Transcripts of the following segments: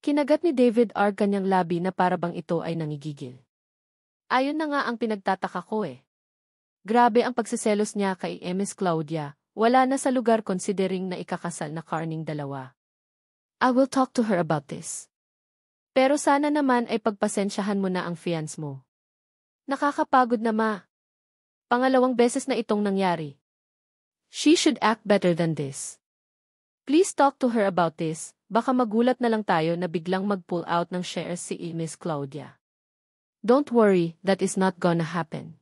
Kinagat ni David R. kanyang labi na parabang ito ay nangigigil. Ayon na nga ang pinagtataka ko eh. Grabe ang pagsiselos niya kay Miss Claudia, wala na sa lugar considering na ikakasal na karning dalawa. I will talk to her about this. Pero sana naman ay pagpasensyahan mo na ang fiance mo. Nakakapagod na ma. Pangalawang beses na itong nangyari. She should act better than this. Please talk to her about this, baka magulat na lang tayo na biglang mag-pull out ng shares si Miss Claudia. Don't worry, that is not gonna happen.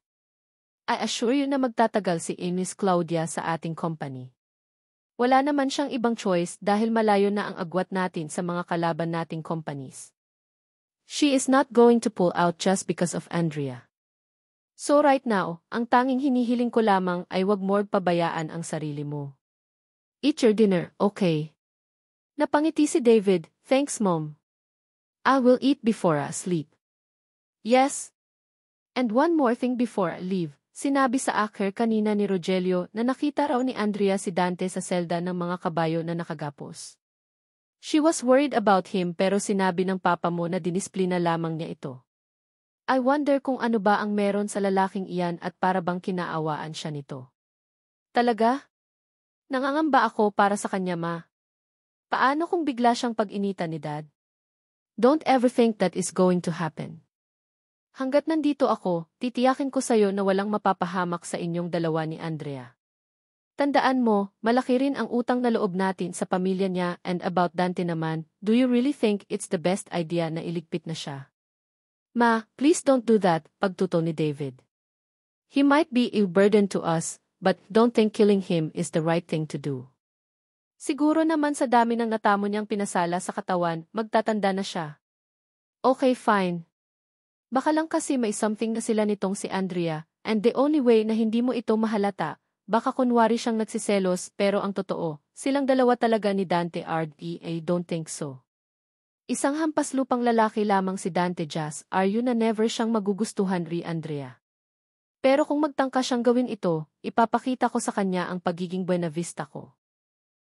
I assure you na magtatagal si Miss Claudia sa ating company. Wala naman siyang ibang choice dahil malayo na ang agwat natin sa mga kalaban nating companies. She is not going to pull out just because of Andrea. So right now, ang tanging hinihiling ko lamang ay wag mo pabayaan ang sarili mo. Eat your dinner, okay? Napangiti si David, thanks mom. I will eat before I sleep. Yes. And one more thing before I leave, sinabi sa aker kanina ni Rogelio na nakita raw ni Andrea si Dante sa selda ng mga kabayo na nakagapos. She was worried about him pero sinabi ng papa mo na dinisplina lamang niya ito. I wonder kung ano ba ang meron sa lalaking iyan at para bang kinaawaan siya nito. Talaga? Nangangamba ako para sa kanya ma. Paano kung bigla siyang pag-initan ni Dad? Don't ever think that is going to happen. Hanggat nandito ako, titiyakin ko sa'yo na walang mapapahamak sa inyong dalawa ni Andrea. Tandaan mo, malaki rin ang utang na loob natin sa pamilya niya and about Dante naman, do you really think it's the best idea na iligpit na siya? Ma, please don't do that, pagtutol ni David. He might be a burden to us, but don't think killing him is the right thing to do. Siguro naman sa dami ng natamo niyang pinasala sa katawan, magtatanda na siya. Okay fine. Baka lang kasi may something na sila nitong si Andrea, and the only way na hindi mo ito mahalata, baka kunwari siyang nagsiselos pero ang totoo, silang dalawa talaga ni Dante R.D.A. don't think so. Isang hampas lupang lalaki lamang si Dante Jazz, are you na never siyang magugustuhan ri Andrea. Pero kung magtangka siyang gawin ito, ipapakita ko sa kanya ang pagiging buena vista ko.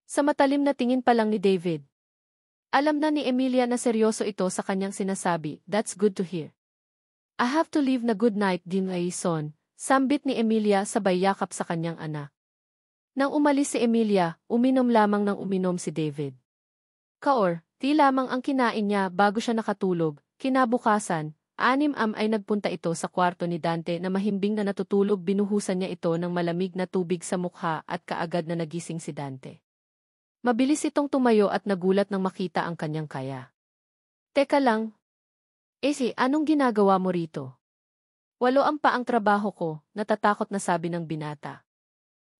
Sa matalim na tingin pa lang ni David. Alam na ni Emilia na seryoso ito sa kanyang sinasabi, that's good to hear. I have to leave na good night din ay son, sambit ni Emilia sabay yakap sa kanyang anak. Nang umalis si Emilia, uminom lamang ng uminom si David. Kaor, di lamang ang kinain niya bago siya nakatulog, kinabukasan, 6 ay nagpunta ito sa kwarto ni Dante na mahimbing na natutulog binuhusan niya ito ng malamig na tubig sa mukha at kaagad na nagising si Dante. Mabilis itong tumayo at nagulat nang makita ang kanyang kaya. Teka lang. Anong ginagawa mo rito? 8 pa ang trabaho ko, natatakot na sabi ng binata.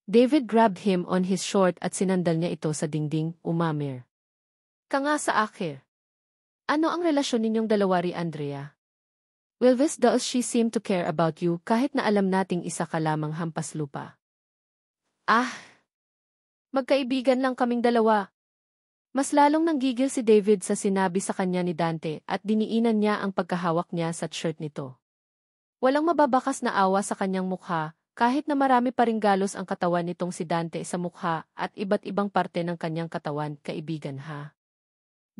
David grabbed him on his short at sinandal niya ito sa dingding, umamir. Ka nga sa akin. Ano ang relasyon ninyong dalawa ri Andrea? Well, this does she seem to care about you kahit na alam nating isa ka lamang hampas lupa. Magkaibigan lang kaming dalawa. Mas lalong nanggigil si David sa sinabi sa kanya ni Dante at diniinan niya ang pagkahawak niya sa shirt nito. Walang mababakas na awa sa kanyang mukha, kahit na marami pa ring galos ang katawan nitong si Dante sa mukha at iba't ibang parte ng kanyang katawan, kaibigan ha.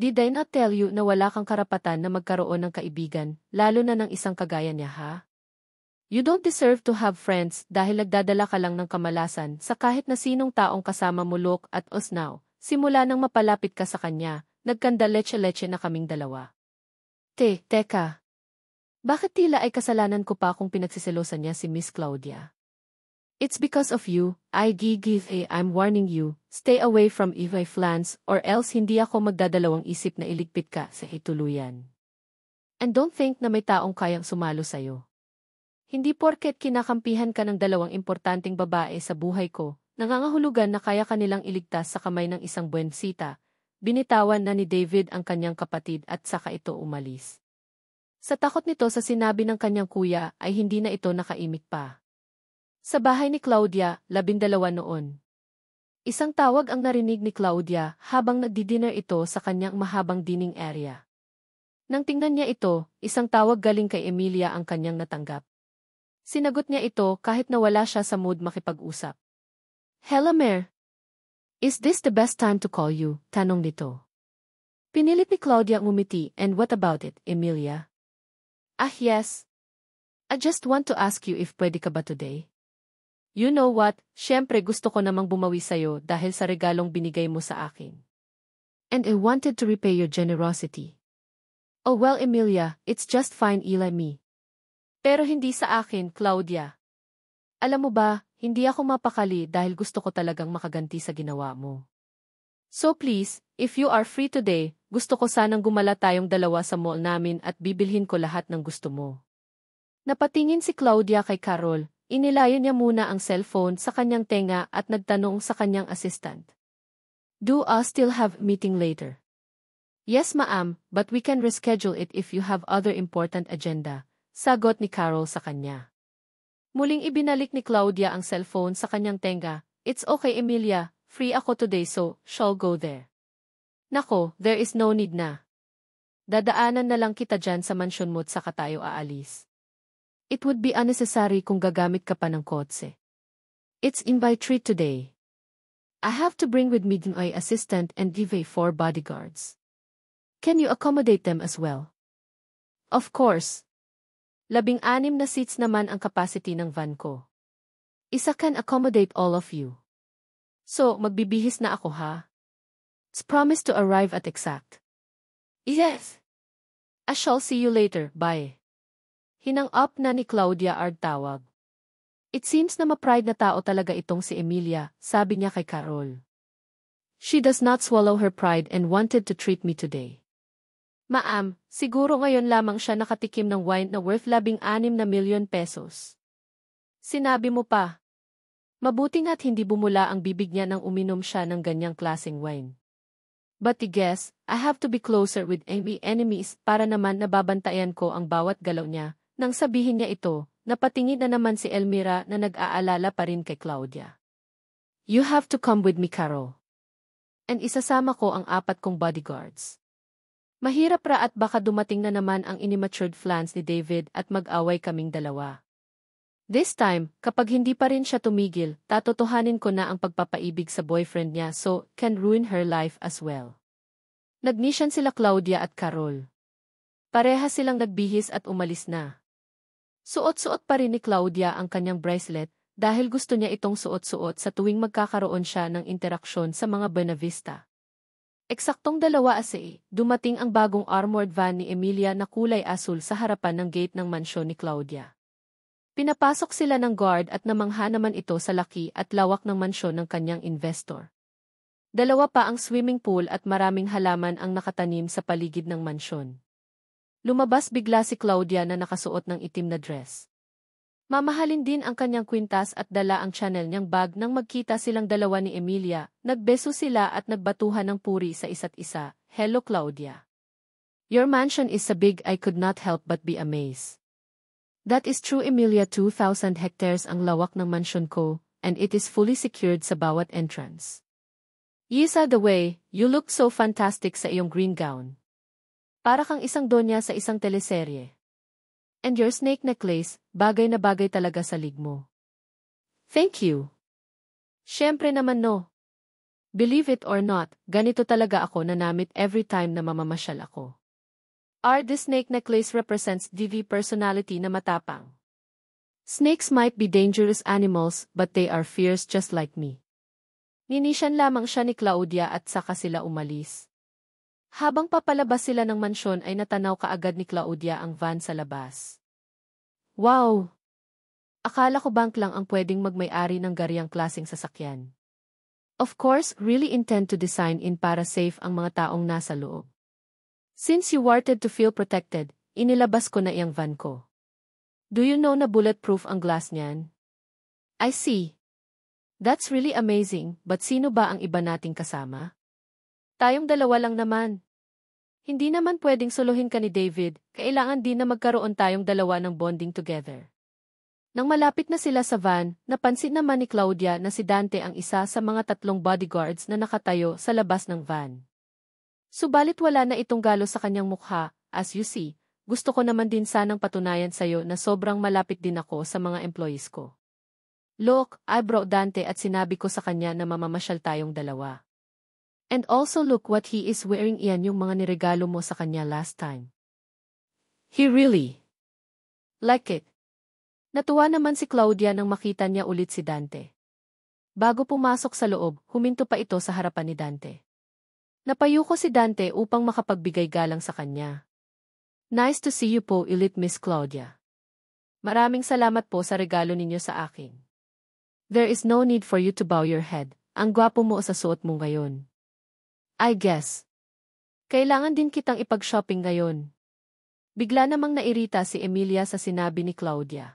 Did I not tell you na wala kang karapatan na magkaroon ng kaibigan, lalo na ng isang kagaya niya ha? You don't deserve to have friends dahil nagdadala ka lang ng kamalasan sa kahit na sinong taong kasama mo look at us now. Simula nang mapalapit ka sa kanya, nagkanda leche-leche na kaming dalawa. Teka. Bakit tila ay kasalanan ko pa kung pinagsiselosan niya si Miss Claudia? It's because of you, I'm warning you, stay away from Eva Flans or else hindi ako magdadalawang isip na iligpit ka sa ituluyan. And don't think na may taong kayang sumalo sa'yo. Hindi porket kinakampihan ka ng 2 importanteng babae sa buhay ko, nangangahulugan na kaya kanilang iligtas sa kamay ng isang buwensita, binitawan na ni David ang kanyang kapatid at saka ito umalis. Sa takot nito sa sinabi ng kanyang kuya ay hindi na ito nakaimik pa. Sa bahay ni Claudia, 12 noon. Isang tawag ang narinig ni Claudia habang nagdi-dinner ito sa kanyang mahabang dining area. Nang tingnan niya ito, isang tawag galing kay Emilia ang kanyang natanggap. Sinagot niya ito kahit na wala siya sa mood makipag-usap. Hello, Mare. Is this the best time to call you? Tanong nito. Pinilit ni Claudia ngumiti, and what about it, Emilia? Ah yes. I just want to ask you if pwede ka ba today? You know what, syempre gusto ko namang bumawi sa'yo dahil sa regalong binigay mo sa akin. And I wanted to repay your generosity. Oh well Emilia, it's just fine Eli me. Pero hindi sa akin, Claudia. Alam mo ba, hindi ako mapakali dahil gusto ko talagang makaganti sa ginawa mo. So please, if you are free today, gusto ko sanang gumala tayong dalawa sa mall namin at bibilhin ko lahat ng gusto mo. Napatingin si Claudia kay Carol, inilayo niya muna ang cellphone sa kanyang tenga at nagtanong sa kanyang assistant. Do I still have meeting later? Yes ma'am, but we can reschedule it if you have other important agenda, sagot ni Carol sa kanya. Muling ibinalik ni Claudia ang cellphone sa kanyang tenga. It's okay Emilia, free ako today so, shall go there. Nako, there is no need na. Dadaanan na lang kita dyan sa mansyon mo't saka tayo aalis. It would be unnecessary kung gagamit ka pa ng kotse. It's invite treat today. I have to bring with me my assistant and give 4 bodyguards. Can you accommodate them as well? Of course. 16 na seats naman ang capacity ng van ko. Isa can accommodate all of you. So, magbibihis na ako ha? It's promised to arrive at exact. Yes. I shall see you later, bye. Hinang-up na ni Claudia Ard tawag. It seems na ma-pride na tao talaga itong si Emilia, sabi niya kay Carol. She does not swallow her pride and wanted to treat me today. Ma'am, siguro ngayon lamang siya nakatikim ng wine na worth 16 na milyon pesos. Sinabi mo pa. Mabuti nga't hindi bumula ang bibig niya nang uminom siya ng ganyang klaseng wine. But I guess, I have to be closer with Amy enemies para naman nababantayan ko ang bawat galaw niya. Nang sabihin niya ito, napatingin na naman si Elmira na nag-aalala pa rin kay Claudia. You have to come with me, Carol. And isasama ko ang 4 kong bodyguards. Mahirap ra at baka dumating na naman ang inimatured plans ni David at mag-away kaming dalawa. This time, kapag hindi pa rin siya tumigil, tatotohanin ko na ang pagpapaibig sa boyfriend niya so can ruin her life as well. Nagnisyan sila Claudia at Carol. Pareha silang nagbihis at umalis na. Suot-suot pa rin ni Claudia ang kanyang bracelet dahil gusto niya itong suot-suot sa tuwing magkakaroon siya ng interaksyon sa mga Buena Vista. Eksaktong 2 dumating ang bagong armored van ni Emilia na kulay asul sa harapan ng gate ng mansyon ni Claudia. Pinapasok sila ng guard at namangha naman ito sa laki at lawak ng mansyon ng kanyang investor. 2 pa ang swimming pool at maraming halaman ang nakatanim sa paligid ng mansyon. Lumabas bigla si Claudia na nakasuot ng itim na dress. Mamahalin din ang kanyang kwintas at dala ang Chanel niyang bag nang magkita silang dalawa ni Emilia. Nagbeso sila at nagbatuhan ng puri sa isa't isa. Hello Claudia. Your mansion is so big I could not help but be amazed. That is true Emilia 2,000 hectares ang lawak ng mansyon ko, and it is fully secured sa bawat entrance. Yisa the way, you look so fantastic sa iyong green gown. Para kang isang donya sa isang teleserye. And your snake necklace, bagay na bagay talaga sa lig mo. Thank you. Siyempre naman no. Believe it or not, ganito talaga ako nanamit every time na mamamasyal ako. The snake necklace represents DV personality na matapang. Snakes might be dangerous animals but they are fierce just like me. Ninisyan lamang siya ni Claudia at saka sila umalis. Habang papalabas sila ng mansyon ay natanaw kaagad ni Claudia ang van sa labas. Wow! Akala ko bank lang ang pwedeng magmay-ari ng garyang klaseng sasakyan. Of course, really intend to design in para safe ang mga taong nasa loob. Since you wanted to feel protected, inilabas ko na iyang van ko. Do you know na bulletproof ang glass niyan? I see. That's really amazing, but sino ba ang iba nating kasama? Tayong 2 lang naman. Hindi naman pwedeng suluhin ka ni David, kailangan din na magkaroon tayong 2 ng bonding together. Nang malapit na sila sa van, napansin naman ni Claudia na si Dante ang isa sa mga 3 bodyguards na nakatayo sa labas ng van. Subalit wala na itong galo sa kanyang mukha, as you see, gusto ko naman din sanang patunayan sa'yo na sobrang malapit din ako sa mga employees ko. Look, I brought Dante at sinabi ko sa kanya na mamamasyal tayong 2. And also look what he is wearing, iyan yung mga niregalo mo sa kanya last time. He really like it. Natuwa naman si Claudia nang makita niya ulit si Dante. Bago pumasok sa loob, huminto pa ito sa harapan ni Dante. Napayuko si Dante upang makapagbigay galang sa kanya. Nice to see you po ulit, Miss Claudia. Maraming salamat po sa regalo ninyo sa akin. There is no need for you to bow your head. Ang gwapo mo sa suot mo ngayon. I guess. Kailangan din kitang ipag-shopping ngayon. Bigla namang nairita si Emilia sa sinabi ni Claudia.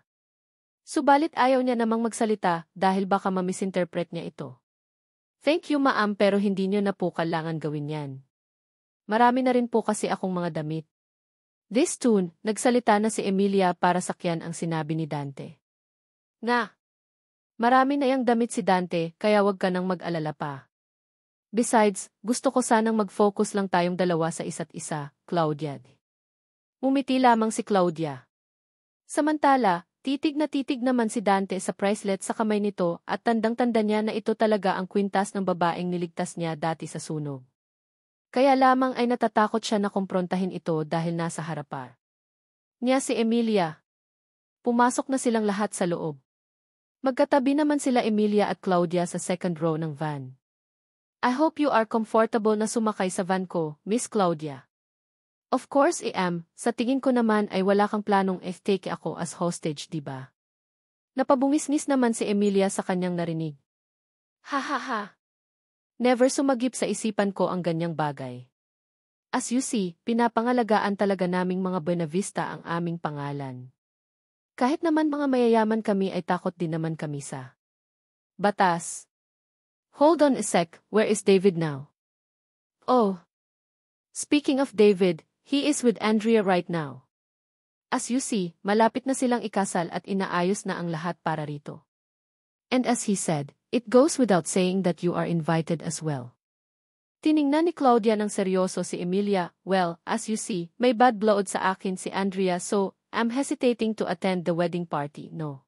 Subalit ayaw niya namang magsalita dahil baka ma-misinterpret niya ito. Thank you ma'am, pero hindi niyo na po kailangan gawin yan. Marami na rin po kasi akong mga damit. This tune, nagsalita na si Emilia para sakyan ang sinabi ni Dante. Nga! Marami na yang damit si Dante, kaya wag ka nang mag-alala pa. Besides, gusto ko sanang mag-focus lang tayong dalawa sa isa't isa, Claudia. Umiti lamang si Claudia. Samantala, titig naman si Dante sa bracelet sa kamay nito at tandang-tanda niya na ito talaga ang kwintas ng babaeng niligtas niya dati sa sunog. Kaya lamang ay natatakot siya na kumprontahin ito dahil nasa harapan niya si Emilia. Pumasok na silang lahat sa loob. Magkatabi naman sila Emilia at Claudia sa second row ng van. I hope you are comfortable na sumakay sa van ko, Miss Claudia. Of course I am, sa tingin ko naman ay wala kang planong take ako as hostage, diba? Napabungisnis naman si Emilia sa kanyang narinig. Ha ha ha. Never sumagip sa isipan ko ang ganyang bagay. As you see, pinapangalagaan talaga naming mga Buenavista ang aming pangalan. Kahit naman mga mayayaman kami ay takot din naman kami sa batas. Hold on a sec, where is David now? Oh. Speaking of David, he is with Andrea right now. As you see, malapit na silang ikasal at inaayos na ang lahat para rito. And as he said, it goes without saying that you are invited as well. Tiningnan ni Claudia ng seryoso si Emilia. Well, as you see, may bad blood sa akin si Andrea, so I'm hesitating to attend the wedding party, no.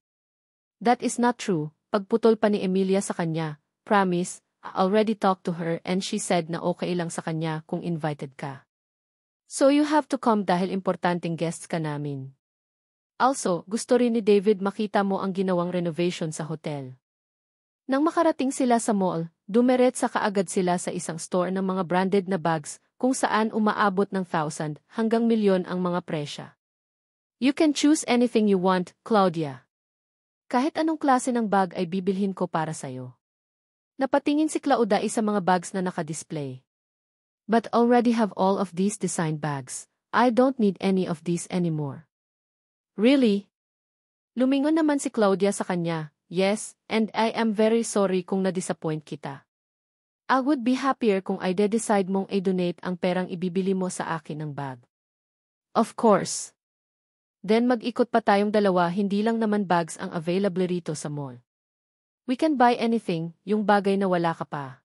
That is not true, pagputol pa ni Emilia sa kanya. Promise, I already talked to her and she said na okay lang sa kanya kung invited ka. So you have to come dahil importanteng guests ka namin. Also, gusto rin ni David makita mo ang ginawang renovation sa hotel. Nang makarating sila sa mall, dumiretsa kaagad sila sa isang store ng mga branded na bags kung saan umaabot ng 1,000 hanggang milyon ang mga presya. You can choose anything you want, Claudia. Kahit anong klase ng bag ay bibilhin ko para sayo. Napatingin si Claudia sa mga bags na nakadisplay. But already have all of these design bags. I don't need any of these anymore. Really? Lumingon naman si Claudia sa kanya. Yes, and I am very sorry kung na-disappoint kita. I would be happier kung I decide mong i-donate ang perang ibibili mo sa akin ng bag. Of course. Then mag-ikot pa tayong dalawa, hindi lang naman bags ang available rito sa mall. We can buy anything, yung bagay na wala ka pa.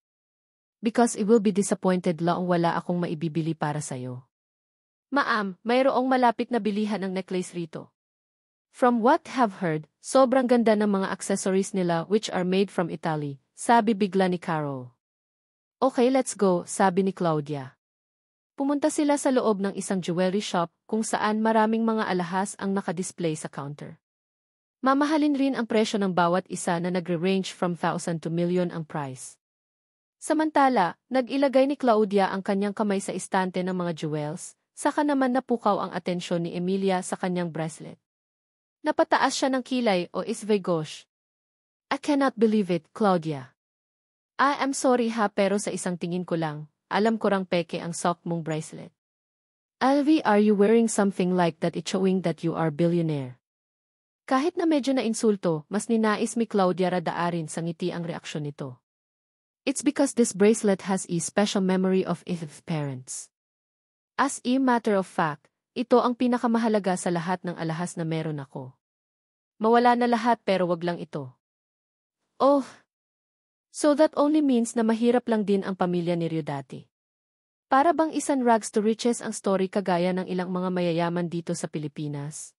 Because I will be disappointed lang wala akong maibibili para sayo. Ma'am, mayroong malapit na bilihan ng necklace rito. From what have heard, sobrang ganda ng mga accessories nila which are made from Italy, sabi bigla ni Carol. Okay, let's go, sabi ni Claudia. Pumunta sila sa loob ng isang jewelry shop kung saan maraming mga alahas ang nakadisplay sa counter. Mamahalin rin ang presyo ng bawat isa na nagre-range from 1,000 to million ang price. Samantala, nag-ilagay ni Claudia ang kanyang kamay sa istante ng mga jewels, saka naman napukaw ang atensyon ni Emilia sa kanyang bracelet. Napataas siya ng kilay o isvegosh. I cannot believe it, Claudia. I am sorry ha, pero sa isang tingin ko lang, alam ko rang peke ang sock mong bracelet. Alvi, are you wearing something like that showing that you are billionaire? Kahit na medyo na insulto, mas ninais ni Claudia radaarin sa ngiti ang reaksyon nito. It's because this bracelet has a special memory of its parents. As a matter of fact, ito ang pinakamahalaga sa lahat ng alahas na meron ako. Mawala na lahat pero wag lang ito. Oh! So that only means na mahirap lang din ang pamilya ni Rio dati. Para bang isang rags to riches ang story kagaya ng ilang mga mayayaman dito sa Pilipinas.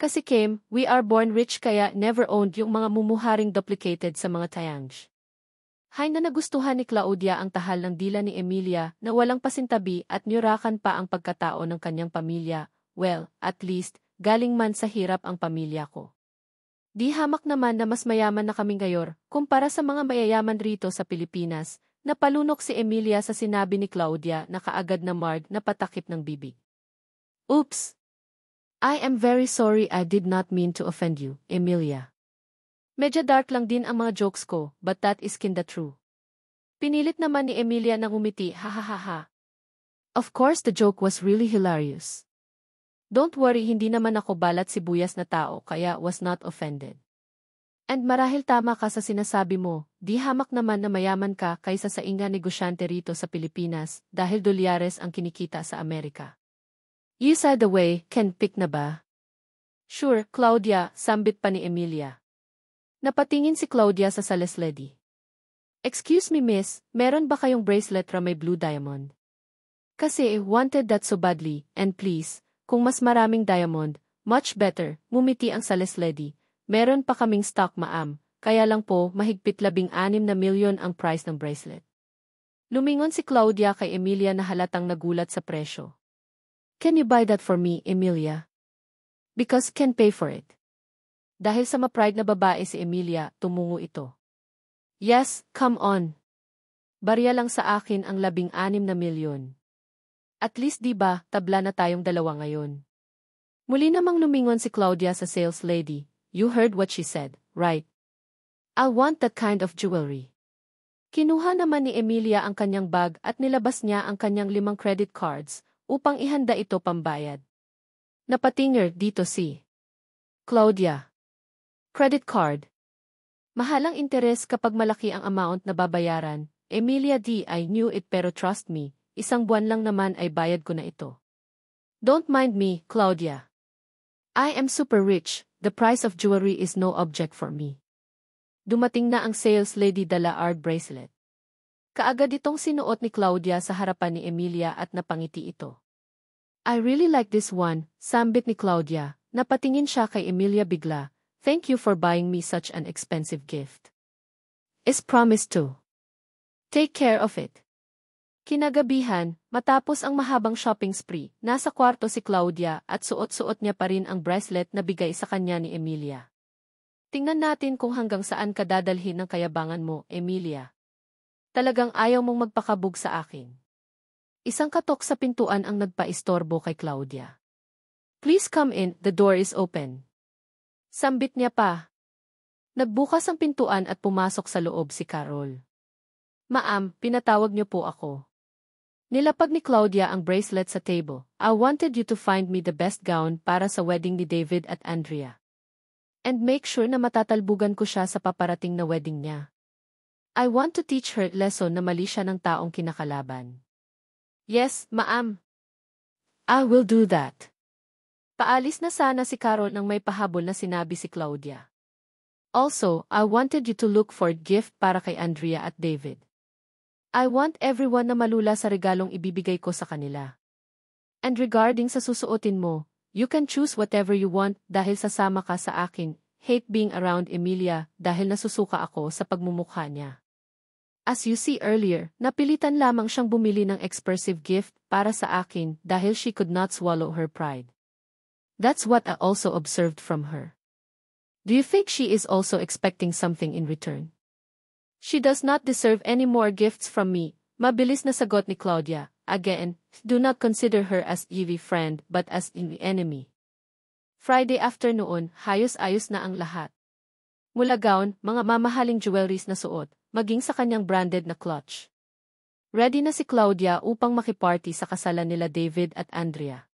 Kasi Kim, we are born rich kaya never owned yung mga mumuharing duplicated sa mga tayangs. Hay na nagustuhan ni Claudia ang tahal ng dila ni Emilia na walang pasintabi at niyurakan pa ang pagkatao ng kanyang pamilya. Well, at least, galing man sa hirap ang pamilya ko. Di hamak naman na mas mayaman na kaming ngayon kumpara sa mga mayayaman rito sa Pilipinas. Napalunok si Emilia sa sinabi ni Claudia na kaagad na marg na patakip ng bibig. Oops! I am very sorry, I did not mean to offend you, Emilia. Medyo dark lang din ang mga jokes ko, but that is kinda true. Pinilit naman ni Emilia na ngumiti, ha. Of course the joke was really hilarious. Don't worry, hindi naman ako balat sibuyas na tao kaya was not offended. And marahil tama ka sa sinasabi mo, di hamak naman na mayaman ka kaysa sa inga negosyante rito sa Pilipinas dahil dolyares ang kinikita sa Amerika. You said the way, can pick na ba? Sure, Claudia, sambit pa ni Emilia. Napatingin si Claudia sa sales lady. Excuse me miss, meron ba kayong bracelet na may blue diamond? Kasi wanted that so badly, and please, kung mas maraming diamond, much better, ngumiti ang sales lady. Meron pa kaming stock ma'am, kaya lang po mahigpit 16 na milyon ang price ng bracelet. Lumingon si Claudia kay Emilia na halatang nagulat sa presyo. Can you buy that for me, Emilia? Because can pay for it. Dahil sa ma-pride na babae si Emilia, tumungo ito. Yes, come on. Barya lang sa akin ang 16 na milyon. At least di ba, tabla na tayong dalawa ngayon. Muli namang lumingon si Claudia sa sales lady. You heard what she said, right? I want that kind of jewelry. Kinuha naman ni Emilia ang kanyang bag at nilabas niya ang kanyang 5 credit cards upang ihanda ito pambayad. Napatinger dito si Claudia. Credit card. Mahalang interes kapag malaki ang amount na babayaran. Emilia I knew it pero trust me, isang buwan lang naman ay bayad ko na ito. Don't mind me, Claudia. I am super rich, the price of jewelry is no object for me. Dumating na ang sales lady dala art bracelet. Kaagad itong sinuot ni Claudia sa harapan ni Emilia at napangiti ito. I really like this one, sambit ni Claudia. Napatingin siya kay Emilia bigla. Thank you for buying me such an expensive gift. Is promised to take care of it. Kinagabihan, matapos ang mahabang shopping spree, nasa kwarto si Claudia at suot-suot niya pa rin ang bracelet na bigay sa kanya ni Emilia. Tingnan natin kung hanggang saan ka dadalhin ng kayabangan mo, Emilia. Talagang ayaw mong magpakabog sa akin. Isang katok sa pintuan ang nagpaistorbo kay Claudia. Please come in, the door is open. Sambit niya pa. Nagbukas ang pintuan at pumasok sa loob si Carol. Ma'am, pinatawag niyo po ako. Nilapag ni Claudia ang bracelet sa table. I wanted you to find me the best gown para sa wedding ni David at Andrea. And make sure na matatalbugan ko siya sa paparating na wedding niya. I want to teach her lesson na mali siya ng taong kinakalaban. Yes, ma'am. I will do that. Paalis na sana si Carol nang may pahabol na sinabi si Claudia. Also, I wanted you to look for a gift para kay Andrea at David. I want everyone na malula sa regalong ibibigay ko sa kanila. And regarding sa susuotin mo, you can choose whatever you want dahil sasama ka sa akin. Hate being around Emilia dahil nasusuka ako sa pagmumukha niya. As you see earlier, napilitan lamang siyang bumili ng expensive gift para sa akin dahil she could not swallow her pride. That's what I also observed from her. Do you think she is also expecting something in return? She does not deserve any more gifts from me, mabilis na sagot ni Claudia. Again, do not consider her as Evie friend but as an enemy. Friday afternoon, hayos-ayos na ang lahat. Mula gown, mga mamahaling jewelries na suot, maging sa kanyang branded na clutch. Ready na si Claudia upang makiparty sa kasalan nila David at Andrea.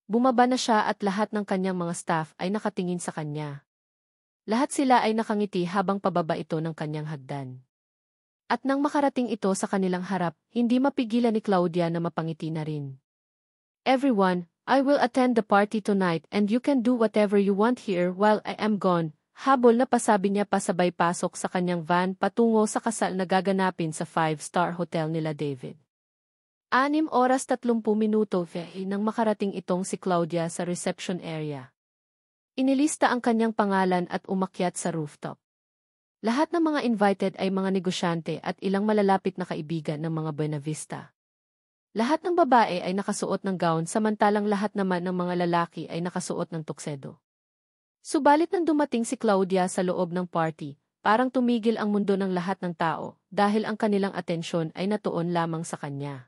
Bumaba na siya at lahat ng kanyang mga staff ay nakatingin sa kanya. Lahat sila ay nakangiti habang pababa ito ng kanyang hagdan. At nang makarating ito sa kanilang harap, hindi mapigilan ni Claudia na mapangiti na rin. Everyone, I will attend the party tonight and you can do whatever you want here while I am gone. Habol na pasabi niya pasabay pasok sa kanyang van patungo sa kasal na gaganapin sa 5-star hotel nila David. 6 oras 30 minuto nang makarating itong si Claudia sa reception area. Inilista ang kanyang pangalan at umakyat sa rooftop. Lahat ng mga invited ay mga negosyante at ilang malalapit na kaibigan ng mga Buenavista. Lahat ng babae ay nakasuot ng gown samantalang lahat naman ng mga lalaki ay nakasuot ng tuksedo. Subalit nang dumating si Claudia sa loob ng party, parang tumigil ang mundo ng lahat ng tao dahil ang kanilang atensyon ay natuon lamang sa kanya.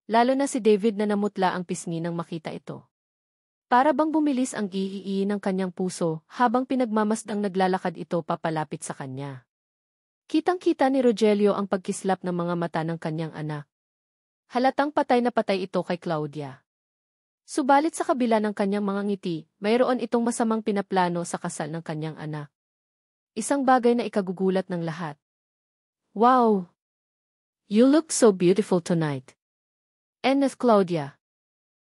Lalo na si David na namutla ang pisngi nang makita ito. Para bang bumilis ang iii ng kanyang puso habang pinagmamasdang naglalakad ito papalapit sa kanya. Kitang-kita ni Rogelio ang pagkislap ng mga mata ng kanyang anak. Halatang patay na patay ito kay Claudia. Subalit sa kabila ng kanyang mga ngiti, mayroon itong masamang pinaplano sa kasal ng kanyang anak. Isang bagay na ikagugulat ng lahat. Wow! You look so beautiful tonight. Ernest Claudia.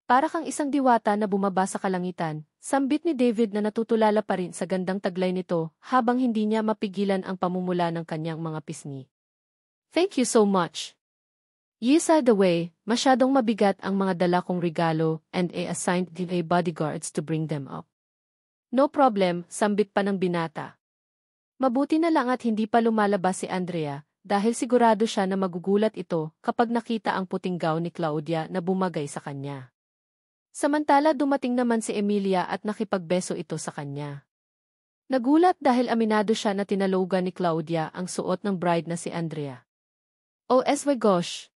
Para kang isang diwata na bumaba sa kalangitan, sambit ni David na natutulala pa rin sa gandang taglay nito habang hindi niya mapigilan ang pamumula ng kanyang mga pisngi. Thank you so much. Yisa the way, masyadong mabigat ang mga dala kong regalo and assigned the bodyguards to bring them up. No problem, sambit pa ng binata. Mabuti na lang at hindi pa lumalabas si Andrea dahil sigurado siya na magugulat ito kapag nakita ang puting gown ni Claudia na bumagay sa kanya. Samantala dumating naman si Emilia at nakipagbeso ito sa kanya. Nagulat dahil aminado siya na tinalogan ni Claudia ang suot ng bride na si Andrea. Oh my gosh!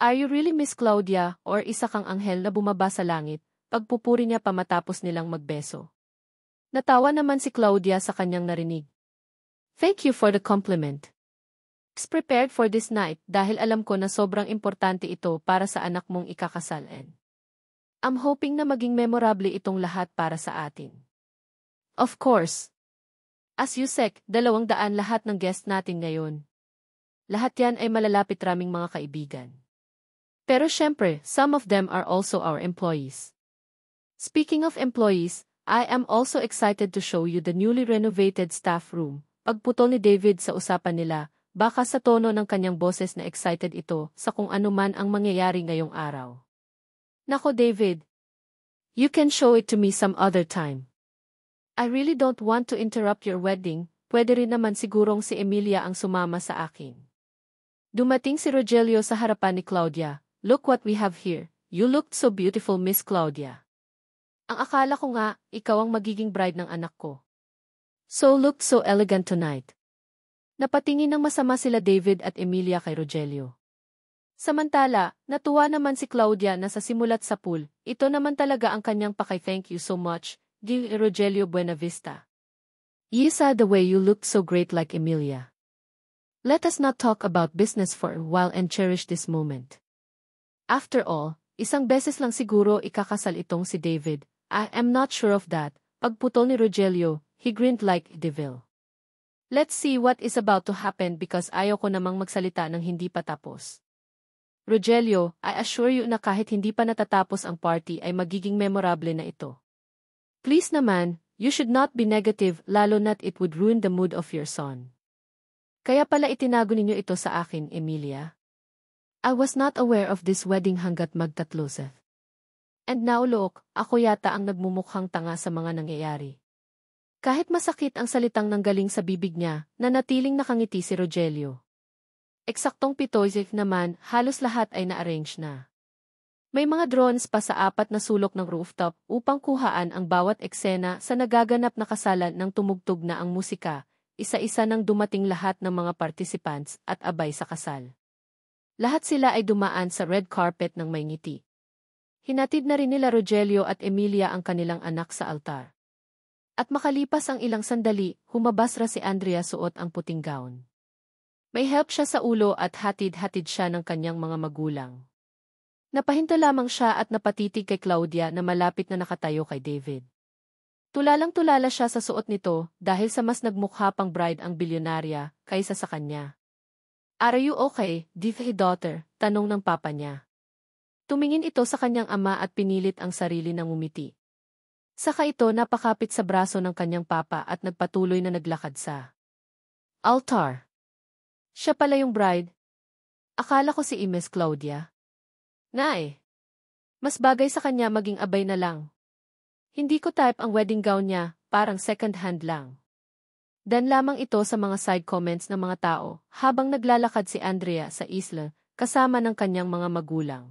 Are you really Miss Claudia or isa kang anghel na bumaba sa langit? Pagpupuri niya pa matapos nilang magbeso. Natawa naman si Claudia sa kanyang narinig. Thank you for the compliment. I'm prepared for this night dahil alam ko na sobrang importante ito para sa anak mong ikakasalan. I'm hoping na maging memorable itong lahat para sa atin. Of course. As you said, 200 lahat ng guest natin ngayon. Lahat yan ay malalapit raming mga kaibigan. Pero syempre, some of them are also our employees. Speaking of employees, I am also excited to show you the newly renovated staff room. Pagputol ni David sa usapan nila, baka sa tono ng kanyang boses na excited ito sa kung ano man ang mangyayari ngayong araw. Nako David, you can show it to me some other time. I really don't want to interrupt your wedding, pwede rin naman sigurong si Emilia ang sumama sa akin. Dumating si Rogelio sa harapan ni Claudia. Look what we have here. You looked so beautiful, Miss Claudia. Ang akala ko nga, ikaw ang magiging bride ng anak ko. So looked so elegant tonight. Napatingin ng masama sila David at Emilia kay Rogelio. Samantala, natuwa naman si Claudia na sa simulat sa pool, ito naman talaga ang kanyang thank you so much, dear Rogelio Buenavista. Yisa the way you looked so great like Emilia. Let us not talk about business for a while and cherish this moment. After all, isang beses lang siguro ikakasal itong si David. I am not sure of that. Pagputol ni Rogelio, he grinned like a devil. Let's see what is about to happen because ayoko namang magsalita ng hindi pa tapos. Rogelio, I assure you na kahit hindi pa natatapos ang party ay magiging memorable na ito. Please naman, you should not be negative lalo na't it would ruin the mood of your son. Kaya pala itinago ninyo ito sa akin, Emilia. I was not aware of this wedding hanggat magtatlo Seth. And now look, ako yata ang nagmumukhang tanga sa mga nangyayari. Kahit masakit ang salitang nanggaling sa bibig niya, nanatiling nakangiti si Rogelio. Eksaktong 7 naman, halos lahat ay na-arrange na. May mga drones pa sa 4 na sulok ng rooftop upang kuhaan ang bawat eksena sa nagaganap na kasalan ng tumugtog na ang musika, isa-isa nang dumating lahat ng mga participants at abay sa kasal. Lahat sila ay dumaan sa red carpet ng may ngiti. Hinatid na rin nila Rogelio at Emilia ang kanilang anak sa altar. At makalipas ang ilang sandali, humabas ra si Andrea suot ang puting gown. May help siya sa ulo at hatid-hatid siya ng kanyang mga magulang. Napahinto lamang siya at napatitig kay Claudia na malapit na nakatayo kay David. Tulalang-tulala siya sa suot nito dahil sa mas nagmukha pang bride ang bilyonarya kaysa sa kanya. Are you okay, dear daughter? Tanong ng papa niya. Tumingin ito sa kanyang ama at pinilit ang sarili ng umiti. Saka ito napakapit sa braso ng kanyang papa at nagpatuloy na naglakad sa altar. Siya pala yung bride. Akala ko si Miss Claudia. Mas bagay sa kanya maging abay na lang. Hindi ko type ang wedding gown niya, parang second hand lang. Dan lamang ito sa mga side comments ng mga tao habang naglalakad si Andrea sa isla kasama ng kanyang mga magulang.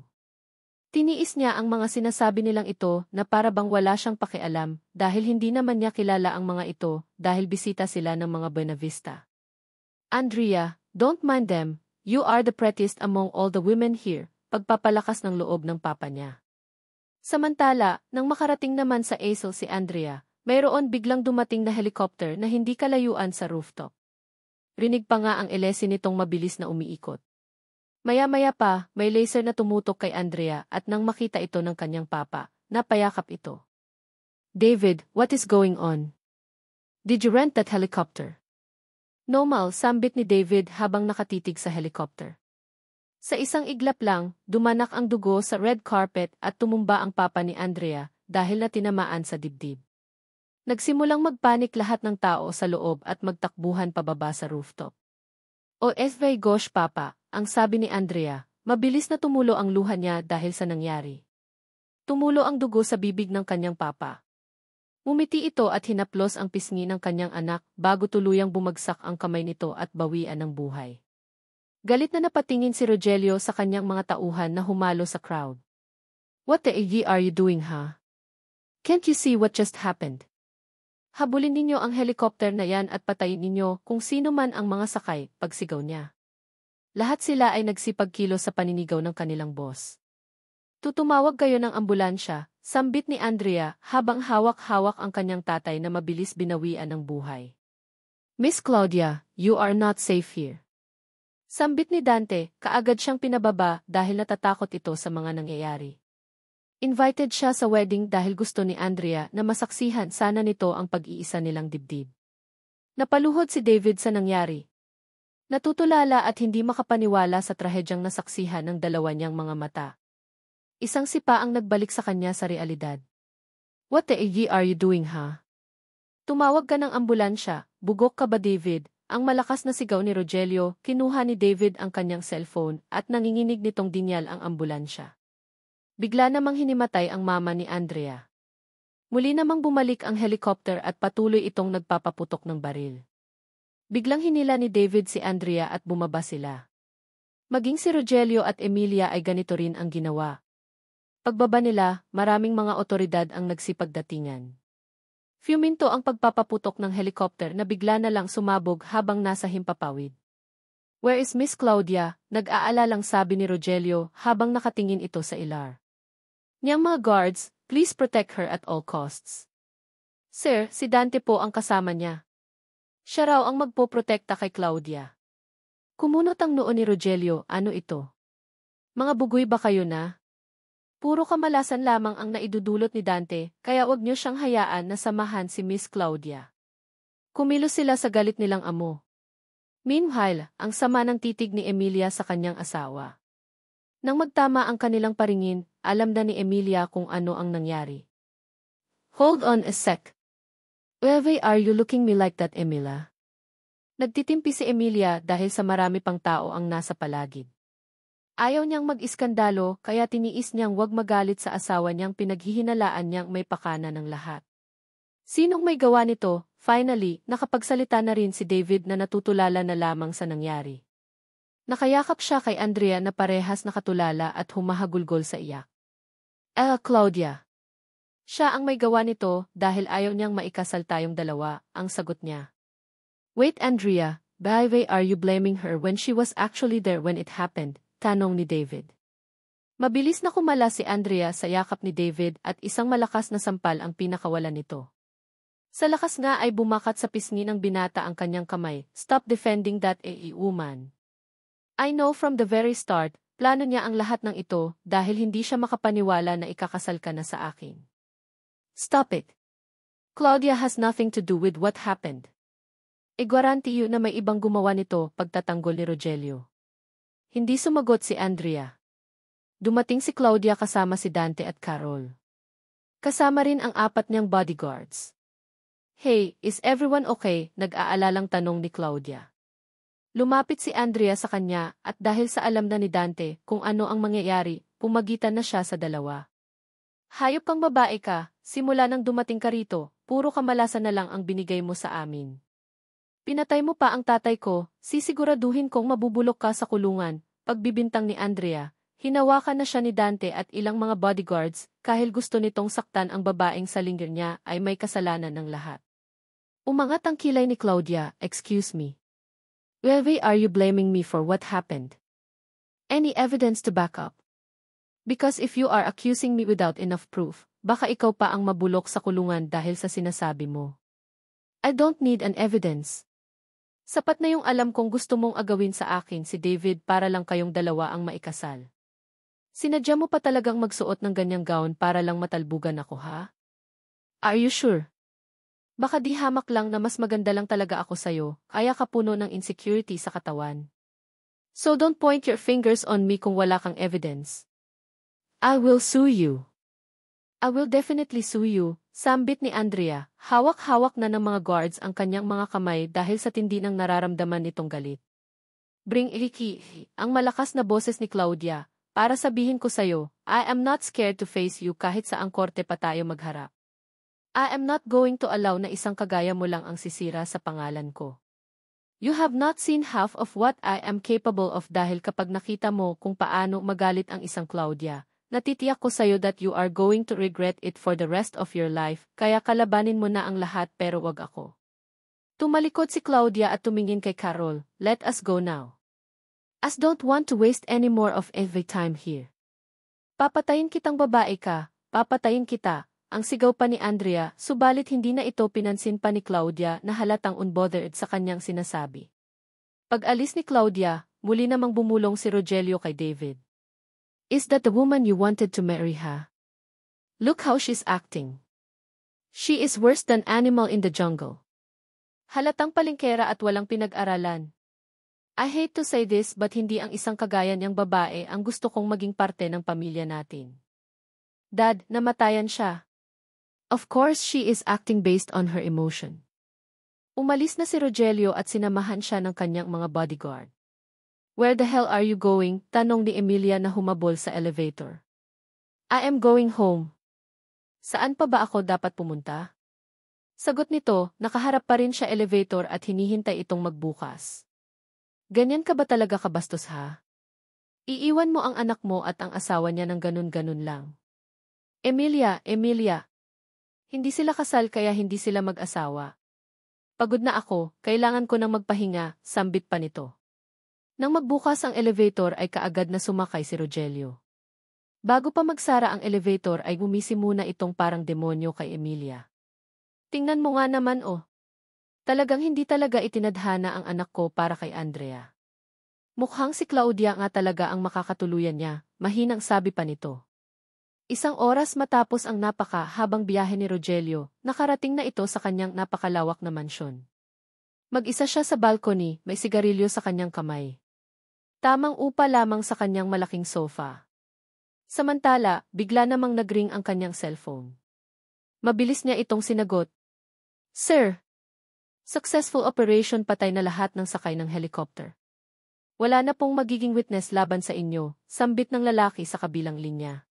Tiniis niya ang mga sinasabi nilang ito na para bang wala siyang pakialam dahil hindi naman niya kilala ang mga ito dahil bisita sila ng mga Buenavista. Andrea, don't mind them, you are the prettiest among all the women here, pagpapalakas ng loob ng papa niya. Samantala, nang makarating naman sa Azel si Andrea, mayroon biglang dumating na helicopter na hindi kalayuan sa rooftop. Rinig pa nga ang elesin nitong mabilis na umiikot. Maya-maya pa, may laser na tumutok kay Andrea at nang makita ito ng kanyang papa, napayakap ito. David, what is going on? Did you rent that helicopter? Normal, sambit ni David habang nakatitig sa helicopter. Sa isang iglap lang, dumanak ang dugo sa red carpet at tumumba ang papa ni Andrea dahil na tinamaan sa dibdib. Nagsimulang magpanik lahat ng tao sa loob at magtakbuhan pababa sa rooftop. O SVay gosh papa, ang sabi ni Andrea, mabilis na tumulo ang luha niya dahil sa nangyari. Tumulo ang dugo sa bibig ng kanyang papa. Umiti ito at hinaplos ang pisngi ng kanyang anak bago tuluyang bumagsak ang kamay nito at bawian ng buhay. Galit na napatingin si Rogelio sa kanyang mga tauhan na humalo sa crowd. What the egg are you doing, huh? Can't you see what just happened? Habulin ninyo ang helicopter na yan at patayin ninyo kung sino man ang mga sakay, pagsigaw niya. Lahat sila ay nagsipagkilos sa paninigaw ng kanilang boss. Tutumawag kayo ng ambulansya, sambit ni Andrea habang hawak-hawak ang kanyang tatay na mabilis binawian ng buhay. Miss Claudia, you are not safe here. Sambit ni Dante, kaagad siyang pinababa dahil natatakot ito sa mga nangyayari. Invited siya sa wedding dahil gusto ni Andrea na masaksihan sana nito ang pag-iisa nilang dibdib. Napaluhod si David sa nangyari. Natutulala at hindi makapaniwala sa trahedyang nasaksihan ng dalawa niyang mga mata. Isang sipa ang nagbalik sa kanya sa realidad. What the egg are you doing, huh? Tumawag ka ng ambulansya, bugok ka ba David? Ang malakas na sigaw ni Rogelio, kinuha ni David ang kanyang cellphone at nanginginig nitong dinyal ang ambulansya. Bigla namang hinimatay ang mama ni Andrea. Muli namang bumalik ang helicopter at patuloy itong nagpapaputok ng baril. Biglang hinila ni David si Andrea at bumaba sila. Maging si Rogelio at Emilia ay ganito rin ang ginawa. Pagbaba nila, maraming mga otoridad ang nagsipagdatingan. Fuminto ang pagpapaputok ng helicopter na bigla na lang sumabog habang nasa himpapawid. Where is Miss Claudia? Nag-aalalang sabi ni Rogelio habang nakatingin ito sa ilar. Niyang mga guards, please protect her at all costs. Sir, si Dante po ang kasama niya. Siya raw ang magpoprotekta kay Claudia. Kumunot ang noo ni Rogelio, ano ito? Mga bugoy ba kayo na? Puro kamalasan lamang ang naidudulot ni Dante, kaya wag niyo siyang hayaan na samahan si Miss Claudia. Kumilos sila sa galit nilang amo. Meanwhile, ang sama ng titig ni Emilia sa kanyang asawa. Nang magtama ang kanilang paringin, alam na ni Emilia kung ano ang nangyari. Hold on a sec. Why are you looking me like that, Emilia? Nagtitimpi si Emilia dahil sa marami pang tao ang nasa palagid. Ayaw niyang mag-iskandalo kaya tiniis niyang wag magalit sa asawa niyang pinaghihinalaan niyang may pakana ng lahat. Sinong may gawa nito? Finally, nakapagsalita na rin si David na natutulala na lamang sa nangyari. Nakayakap siya kay Andrea na parehas nakatulala at humahagulgol sa iyak. Claudia. Siya ang may gawa nito dahil ayaw niyang maikasal tayong dalawa, ang sagot niya. Wait Andrea, why are you blaming her when she was actually there when it happened? Tanong ni David. Mabilis na kumala si Andrea sa yakap ni David at isang malakas na sampal ang pinakawalan nito. Sa lakas nga ay bumakat sa pisngi ng binata ang kanyang kamay, stop defending that woman. I know from the very start, plano niya ang lahat ng ito dahil hindi siya makapaniwala na ikakasal ka na sa akin. Stop it. Claudia has nothing to do with what happened. Guarantee na may ibang gumawa nito, pagtatanggol ni Rogelio. Hindi sumagot si Andrea. Dumating si Claudia kasama si Dante at Carol. Kasama rin ang 4 niyang bodyguards. Hey, is everyone okay? Nag-aalalang tanong ni Claudia. Lumapit si Andrea sa kanya at dahil sa alam na ni Dante kung ano ang mangyayari, pumagitan na siya sa dalawa. Hayop kang babae ka, simula nang dumating ka rito, puro kamalasan na lang ang binigay mo sa amin. Pinatay mo pa ang tatay ko, sisiguraduhin kong mabubulok ka sa kulungan. Pagbibintang ni Andrea, hinawakan na siya ni Dante at ilang mga bodyguards, kahil gusto nitong saktan ang babaeng sa lingger niya ay may kasalanan ng lahat. Umangat ang kilay ni Claudia, excuse me. Why are you blaming me for what happened? Any evidence to back up? Because if you are accusing me without enough proof, baka ikaw pa ang mabulok sa kulungan dahil sa sinasabi mo. I don't need an evidence. Sapat na yung alam kong gusto mong agawin sa akin si David para lang kayong dalawa ang maikasal. Sinadya mo pa talagang magsuot ng ganyang gown para lang matalbugan ako, ha? Are you sure? Baka di hamak lang na mas maganda lang talaga ako sa'yo, kaya ka puno ng insecurity sa katawan. So don't point your fingers on me kung wala kang evidence. I will sue you. I will definitely sue you, sambit ni Andrea. Hawak-hawak na ng mga guards ang kanyang mga kamay dahil sa tindi ng nararamdaman nitong galit. Bring Ricky, ang malakas na boses ni Claudia, para sabihin ko sa'yo, I am not scared to face you kahit sa ang korte pa tayo magharap. I am not going to allow na isang kagaya mo lang ang sisira sa pangalan ko. You have not seen half of what I am capable of dahil kapag nakita mo kung paano magalit ang isang Claudia, natitiyak ko sa'yo that you are going to regret it for the rest of your life, kaya kalabanin mo na ang lahat pero wag ako. Tumalikod si Claudia at tumingin kay Carol, let us go now. As don't want to waste any more of every time here. Papatayin kitang babae ka, papatayin kita, ang sigaw pa ni Andrea, subalit hindi na ito pinansin pa ni Claudia na halatang unbothered sa kanyang sinasabi. Pag-alis ni Claudia, muli namang bumulong si Rogelio kay David. Is that the woman you wanted to marry, ha? Look how she's acting. She is worse than animal in the jungle. Halatang palingkera at walang pinag-aralan. I hate to say this but hindi ang isang kagaya niyang babae ang gusto kong maging parte ng pamilya natin. Dad, namatayan siya. Of course she is acting based on her emotion. Umalis na si Rogelio at sinamahan siya ng kanyang mga bodyguard. Where the hell are you going? Tanong ni Emilia na humabol sa elevator. I am going home. Saan pa ba ako dapat pumunta? Sagot nito, nakaharap pa rin siya elevator at hinihintay itong magbukas. Ganyan ka ba talaga kabastos, ha? Iiwan mo ang anak mo at ang asawa niya ng ganun-ganun lang. Emilia, hindi sila kasal kaya hindi sila mag-asawa. Pagod na ako, kailangan ko nang magpahinga, sambit pa nito. Nang magbukas ang elevator ay kaagad na sumakay si Rogelio. Bago pa magsara ang elevator ay gumisi muna itong parang demonyo kay Emilia. Tingnan mo nga naman oh. Talagang hindi talaga itinadhana ang anak ko para kay Andrea. Mukhang si Claudia nga talaga ang makakatuluyan niya, mahinang sabi pa nito. Isang oras matapos ang napaka-habang biyahe ni Rogelio, nakarating na ito sa kanyang napakalawak na mansyon. Mag-isa siya sa balcony, may sigarilyo sa kanyang kamay. Tamang upa lamang sa kanyang malaking sofa. Samantala, bigla namang nagring ang kanyang cellphone. Mabilis niya itong sinagot. Sir! Successful operation, patay na lahat ng sakay ng helicopter. Wala na pong magiging witness laban sa inyo, sambit ng lalaki sa kabilang linya.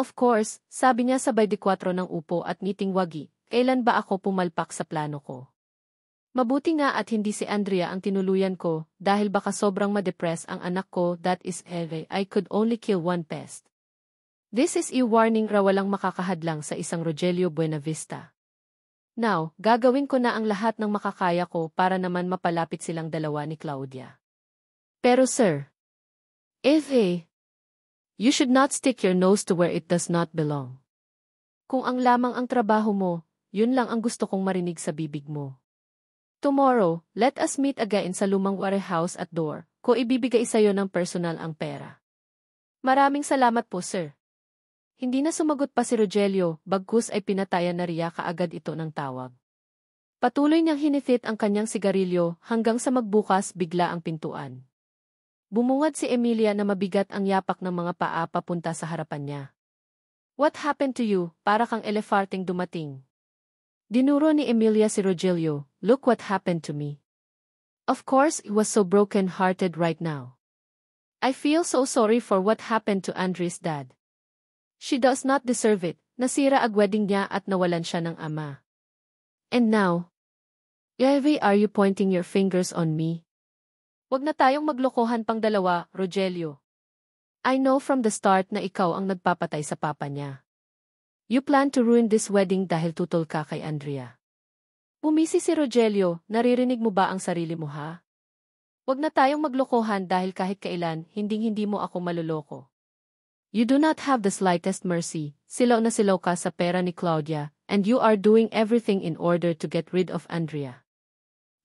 Of course, sabi niya sabay dikwatro ng upo at ngiting wagi, kailan ba ako pumalpak sa plano ko? Mabuti nga at hindi si Andrea ang tinuluyan ko, dahil baka sobrang ma-depress ang anak ko, that is I could only kill one pest. This is a warning raw walang makakahadlang sa isang Rogelio Buenavista. Now, gagawin ko na ang lahat ng makakaya ko para naman mapalapit silang dalawa ni Claudia. Pero sir, you should not stick your nose to where it does not belong. Kung ang lamang ang trabaho mo, yun lang ang gusto kong marinig sa bibig mo. Tomorrow, let us meet again sa lumang warehouse at door, ko ibibigay sa'yo ng personal ang pera. Maraming salamat po sir. Hindi na sumagot pa si Rogelio, bagkus ay pinatayan na riya kaagad ito ng tawag. Patuloy niyang hinifit ang kanyang sigarilyo hanggang sa magbukas bigla ang pintuan. Bumungad si Emilia na mabigat ang yapak ng mga paa papunta sa harapan niya. What happened to you? Para kang elefarting dumating. Dinuro ni Emilia si Rogelio, look what happened to me. Of course, he was so broken-hearted right now. I feel so sorry for what happened to Andre's dad. She does not deserve it, nasira ang wedding niya at nawalan siya ng ama. And now, Why are you pointing your fingers on me? Wag na tayong maglokohan pang dalawa, Rogelio. I know from the start na ikaw ang nagpapatay sa papa niya. You plan to ruin this wedding dahil tutol ka kay Andrea. Bumisi si Rogelio, naririnig mo ba ang sarili mo ha? Wag na tayong maglokohan dahil kahit kailan, hinding-hindi mo ako maluloko. You do not have the slightest mercy, silaw na silaw ka sa pera ni Claudia, and you are doing everything in order to get rid of Andrea.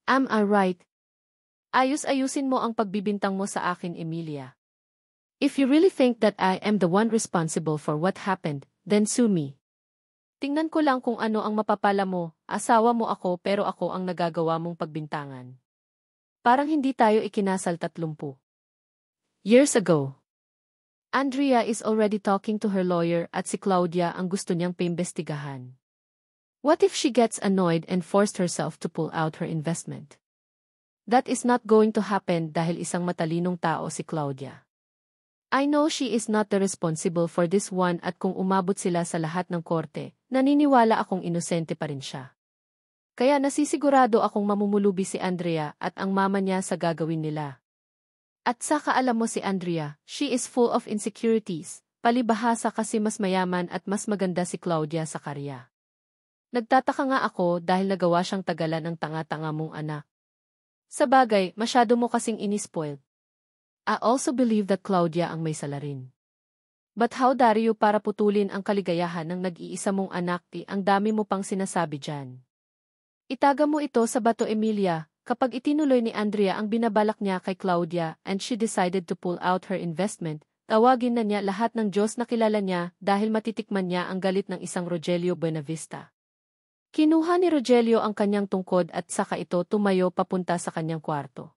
Am I right? Ayus-ayusin mo ang pagbibintang mo sa akin, Emilia. If you really think that I am the one responsible for what happened, then sue me. Tingnan ko lang kung ano ang mapapala mo, asawa mo ako pero ako ang nagagawa mong pagbintangan. Parang hindi tayo ikinasal 30 years ago. Andrea is already talking to her lawyer at si Claudia ang gusto niyang paimbestigahan. What if she gets annoyed and forced herself to pull out her investment? That is not going to happen dahil isang matalinong tao si Claudia. I know she is not the responsible for this one at kung umabot sila sa lahat ng korte, naniniwala akong inosente pa rin siya. Kaya nasisigurado akong mamumulubi si Andrea at ang mama niya sa gagawin nila. At saka alam mo si Andrea, she is full of insecurities, palibhasa kasi mas mayaman at mas maganda si Claudia sa karya. Nagtataka nga ako dahil nagawa siyang tagalan ng tanga-tanga mong anak. Sa bagay, masyado mo kasing inispoiled. I also believe that Claudia ang may salarin. But how dare you para putulin ang kaligayahan ng nag-iisa mong anak ang dami mo pang sinasabi dyan. Itaga mo ito sa bato Emilia, kapag itinuloy ni Andrea ang binabalak niya kay Claudia and she decided to pull out her investment, tawagin na niya lahat ng Diyos na kilala niya dahil matitikman niya ang galit ng isang Rogelio Buenavista. Kinuha ni Rogelio ang kanyang tungkod at saka ito tumayo papunta sa kanyang kwarto.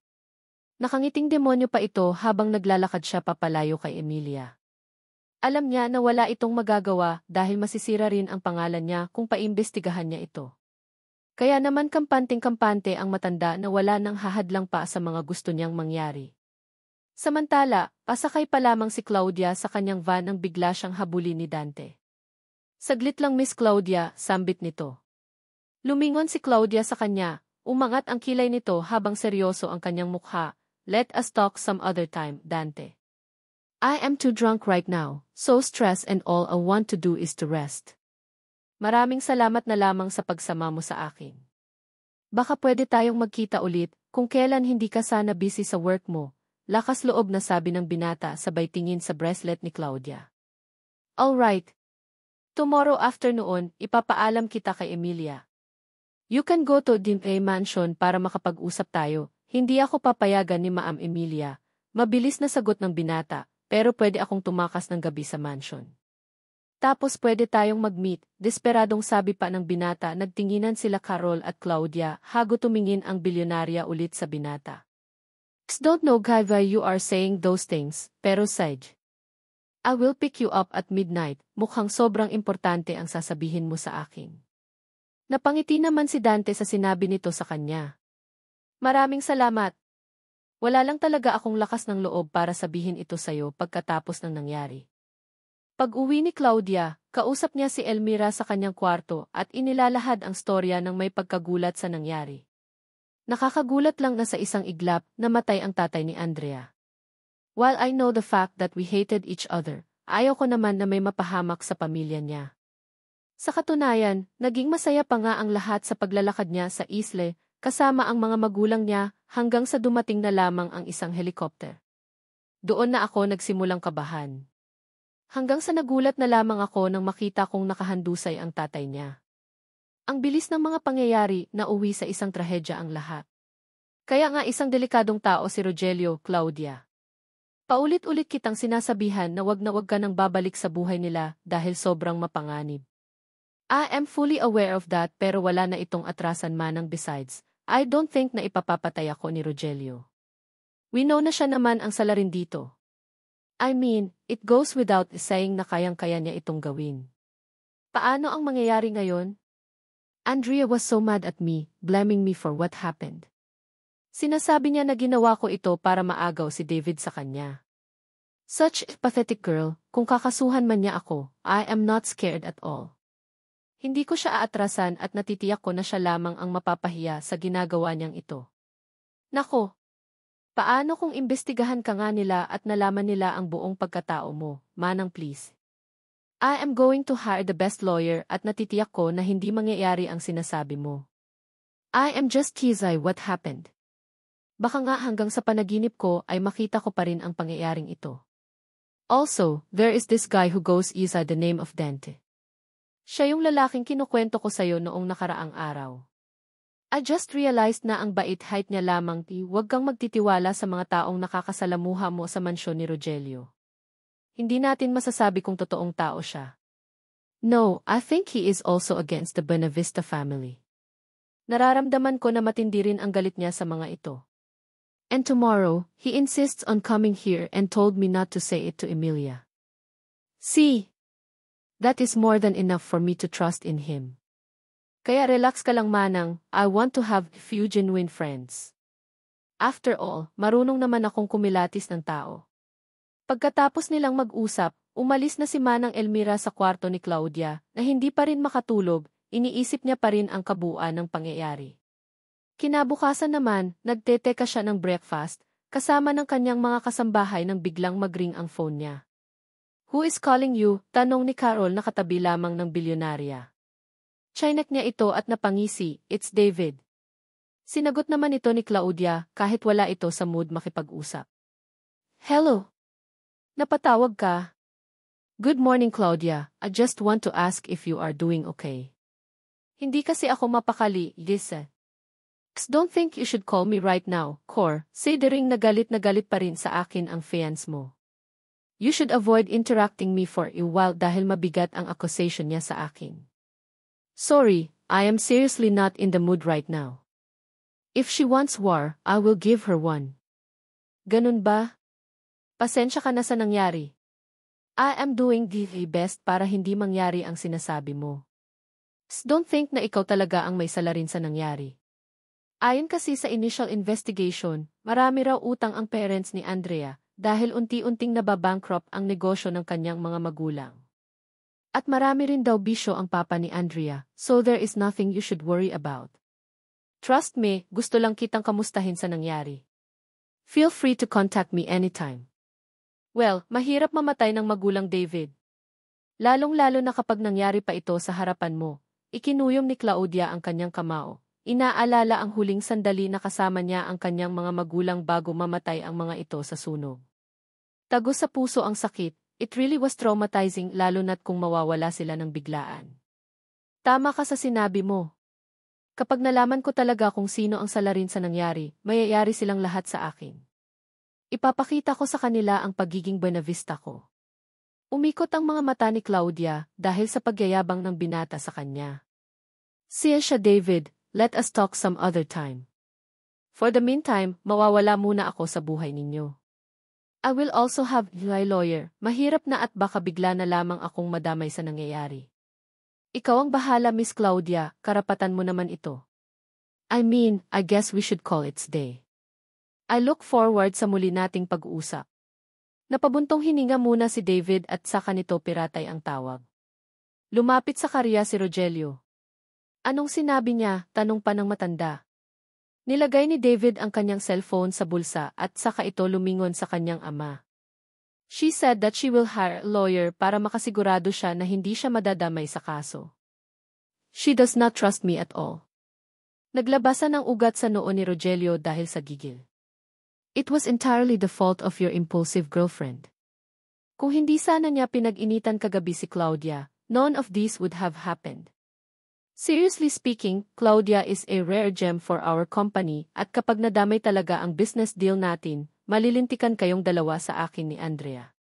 Nakangiting demonyo pa ito habang naglalakad siya papalayo kay Emilia. Alam niya na wala itong magagawa dahil masisira rin ang pangalan niya kung paimbestigahan niya ito. Kaya naman kampanteng-kampante ang matanda na wala nang hahadlang pa sa mga gusto niyang mangyari. Samantala, pasakay pa lamang si Claudia sa kanyang van nang bigla siyang habulin ni Dante. Saglit lang Miss Claudia, sambit nito. Lumingon si Claudia sa kanya, umangat ang kilay nito habang seryoso ang kanyang mukha. Let us talk some other time, Dante. I am too drunk right now, so stressed and all I want to do is to rest. Maraming salamat na lamang sa pagsama mo sa akin. Baka pwede tayong magkita ulit, kung kailan hindi ka sana busy sa work mo, lakas loob na sabi ng binata sabay tingin sa bracelet ni Claudia. Alright. Tomorrow afternoon, ipapaalam kita kay Emilia. You can go to the mansion para makapag-usap tayo, hindi ako papayagan ni Ma'am Emilia. Mabilis na sagot ng binata, pero pwede akong tumakas ng gabi sa mansion. Tapos pwede tayong mag-meet, desperadong sabi pa ng binata. Nagtinginan sila Carol at Claudia, hago tumingin ang bilyonarya ulit sa binata. Don't know why you are saying those things, pero Sage. I will pick you up at midnight, mukhang sobrang importante ang sasabihin mo sa akin. Napangiti naman si Dante sa sinabi nito sa kanya. Maraming salamat. Wala lang talaga akong lakas ng loob para sabihin ito sa'yo pagkatapos ng nangyari. Pag-uwi ni Claudia, kausap niya si Elmira sa kanyang kwarto at inilalahad ang storya ng may pagkagulat sa nangyari. Nakakagulat lang na sa isang iglap, namatay ang tatay ni Andrea. While I know the fact that we hated each other, ayaw ko naman na may mapahamak sa pamilya niya. Sa katunayan, naging masaya pa nga ang lahat sa paglalakad niya sa isle, kasama ang mga magulang niya hanggang sa dumating na lamang ang isang helicopter. Doon na ako nagsimulang kabahan. Hanggang sa nagulat na lamang ako nang makita kong nakahandusay ang tatay niya. Ang bilis ng mga pangyayari na uwi sa isang trahedya ang lahat. Kaya nga isang delikadong tao si Rogelio, Claudia. Paulit-ulit kitang sinasabihan na wag ka nang babalik sa buhay nila dahil sobrang mapanganib. I am fully aware of that pero wala na itong atrasan manang besides, I don't think na ipapapatay ako ni Rogelio. We know na siya naman ang salarin dito. I mean, it goes without saying na kayang-kaya niya itong gawin. Paano ang mangyayari ngayon? Andrea was so mad at me, blaming me for what happened. Sinasabi niya na ginawa ko ito para maagaw si David sa kanya. Such a pathetic girl, kung kakasuhan man niya ako, I am not scared at all. Hindi ko siya aatrasan at natitiyak ko na siya lamang ang mapapahiya sa ginagawa niyang ito. Nako! Paano kung imbestigahan ka nga nila at nalaman nila ang buong pagkatao mo, Manang please? I am going to hire the best lawyer at natitiyak ko na hindi mangyayari ang sinasabi mo. I am just teasing what happened. Baka nga hanggang sa panaginip ko ay makita ko pa rin ang pangyayaring ito. Also, there is this guy who goes by the name of Dante. Siya yung lalaking kinukwento ko sa'yo noong nakaraang araw. I just realized na ang bait-height niya lamang, huwag kang magtitiwala sa mga taong nakakasalamuha mo sa mansyon ni Rogelio. Hindi natin masasabi kung totoong tao siya. No, I think he is also against the Buenavista family. Nararamdaman ko na matindi rin ang galit niya sa mga ito. And tomorrow, he insists on coming here and told me not to say it to Emilia. See? That is more than enough for me to trust in him. Kaya relax ka lang Manang, I want to have few genuine friends. After all, marunong naman akong kumilatis ng tao. Pagkatapos nilang mag-usap, umalis na si Manang Elmira sa kwarto ni Claudia na hindi pa rin makatulog, iniisip niya pa rin ang kabuuan ng pangyayari. Kinabukasan naman, nagteteka siya ng breakfast, kasama ng kanyang mga kasambahay nang biglang mag-ring ang phone niya. Who is calling you? Tanong ni Carol na katabi lamang ng bilyonarya. Chinek niya ito at napangisi, it's David. Sinagot naman ito ni Claudia kahit wala ito sa mood makipag-usap. Hello? Napatawag ka? Good morning Claudia, I just want to ask if you are doing okay. Hindi kasi ako mapakali, Lisa. Don't think you should call me right now, Cor, considering na galit pa rin sa akin ang fiance mo. You should avoid interacting me for a while dahil mabigat ang accusation niya sa akin. Sorry, I am seriously not in the mood right now. If she wants war, I will give her one. Ganun ba? Pasensya ka na sa nangyari. I am doing the best para hindi mangyari ang sinasabi mo. Don't think na ikaw talaga ang may sala rin sa nangyari. Ayon kasi sa initial investigation, marami raw utang ang parents ni Andrea dahil unti-unting nababankrupt ang negosyo ng kanyang mga magulang. At marami rin daw bisyo ang papa ni Andrea, so there is nothing you should worry about. Trust me, gusto lang kitang kamustahin sa nangyari. Feel free to contact me anytime. Well, mahirap mamatay ng magulang David. Lalong-lalo na kapag nangyari pa ito sa harapan mo. Ikinuyom ni Claudia ang kanyang kamao. Inaalala ang huling sandali na kasama niya ang kanyang mga magulang bago mamatay ang mga ito sa sunog. Tagos sa puso ang sakit, it really was traumatizing lalo na't kung mawawala sila ng biglaan. Tama ka sa sinabi mo. Kapag nalaman ko talaga kung sino ang salarin sa nangyari, mayayari silang lahat sa akin. Ipapakita ko sa kanila ang pagiging Buenavista ko. Umikot ang mga mata ni Claudia dahil sa pagyayabang ng binata sa kanya. Siya David, let us talk some other time. For the meantime, mawawala muna ako sa buhay ninyo. I will also have my lawyer, mahirap na at baka bigla na lamang akong madamay sa nangyayari. Ikaw ang bahala Miss Claudia, karapatan mo naman ito. I mean, I guess we should call it day. I look forward sa muli nating pag-uusap. Napabuntong hininga muna si David at saka nito piratay ang tawag. Lumapit sa kariya si Rogelio. Anong sinabi niya? Tanong pa ng matanda. Nilagay ni David ang kanyang cellphone sa bulsa at saka ito lumingon sa kanyang ama. She said that she will hire a lawyer para makasigurado siya na hindi siya madadamay sa kaso. She does not trust me at all. Naglabasan ng ugat sa noo ni Rogelio dahil sa gigil. It was entirely the fault of your impulsive girlfriend. Kung hindi sana niya pinag-initan kagabi si Claudia, none of this would have happened. Seriously speaking, Claudia is a rare gem for our company at kapag nadamay talaga ang business deal natin, malilintikan kayong dalawa sa akin ni Andrea.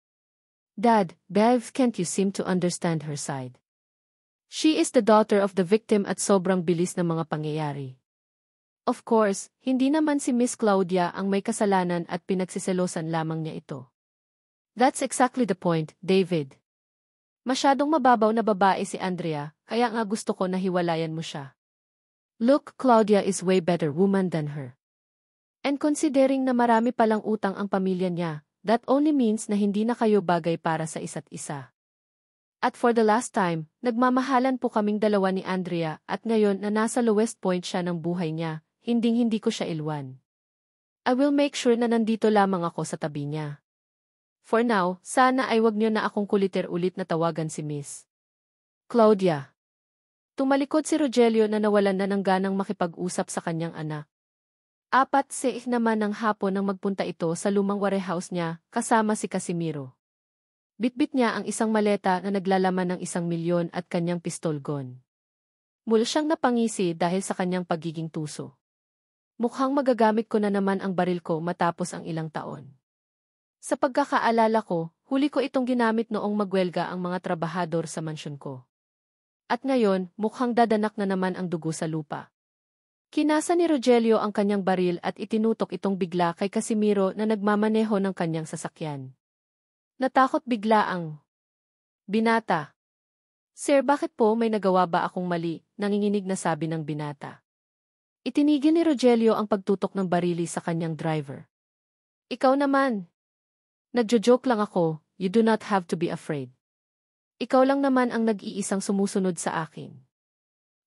Dad, Bev, can't you seem to understand her side? She is the daughter of the victim at sobrang bilis ng mga pangyayari. Of course, hindi naman si Miss Claudia ang may kasalanan at pinagsiselosan lamang niya ito. That's exactly the point, David. Masyadong mababaw na babae si Andrea, kaya nga gusto ko na hiwalayan mo siya. Look, Claudia is way better woman than her. And considering na marami palang utang ang pamilya niya, that only means na hindi na kayo bagay para sa isa't isa. At for the last time, nagmamahalan po kaming dalawa ni Andrea at ngayon na nasa lowest point siya ng buhay niya, hinding-hindi ko siya ilwan. I will make sure na nandito lamang ako sa tabi niya. For now, sana ay wag niyo na akong kuliter ulit na tawagan si Miss Claudia. Tumalikod si Rogelio na nawalan na ng ganang makipag-usap sa kanyang anak. 4:00 naman ng hapon nang magpunta ito sa lumang warehouse niya kasama si Casimiro. Bitbit niya ang isang maleta na naglalaman ng 1,000,000 at kanyang pistol gun. Mula siyang napangisi dahil sa kanyang pagiging tuso. Mukhang magagamit ko na naman ang baril ko matapos ang ilang taon. Sa pagkakaalala ko, huli ko itong ginamit noong magwelga ang mga trabahador sa mansyon ko. At ngayon, mukhang dadanak na naman ang dugo sa lupa. Kinasa ni Rogelio ang kanyang baril at itinutok itong bigla kay Casimiro na nagmamaneho ng kanyang sasakyan. Natakot bigla ang binata. Sir, bakit po may nagawa ba akong mali? Nanginginig na sabi ng binata. Itinigil ni Rogelio ang pagtutok ng barili sa kanyang driver. Ikaw naman. Nagjo-joke lang ako, you do not have to be afraid. Ikaw lang naman ang nag-iisang sumusunod sa akin.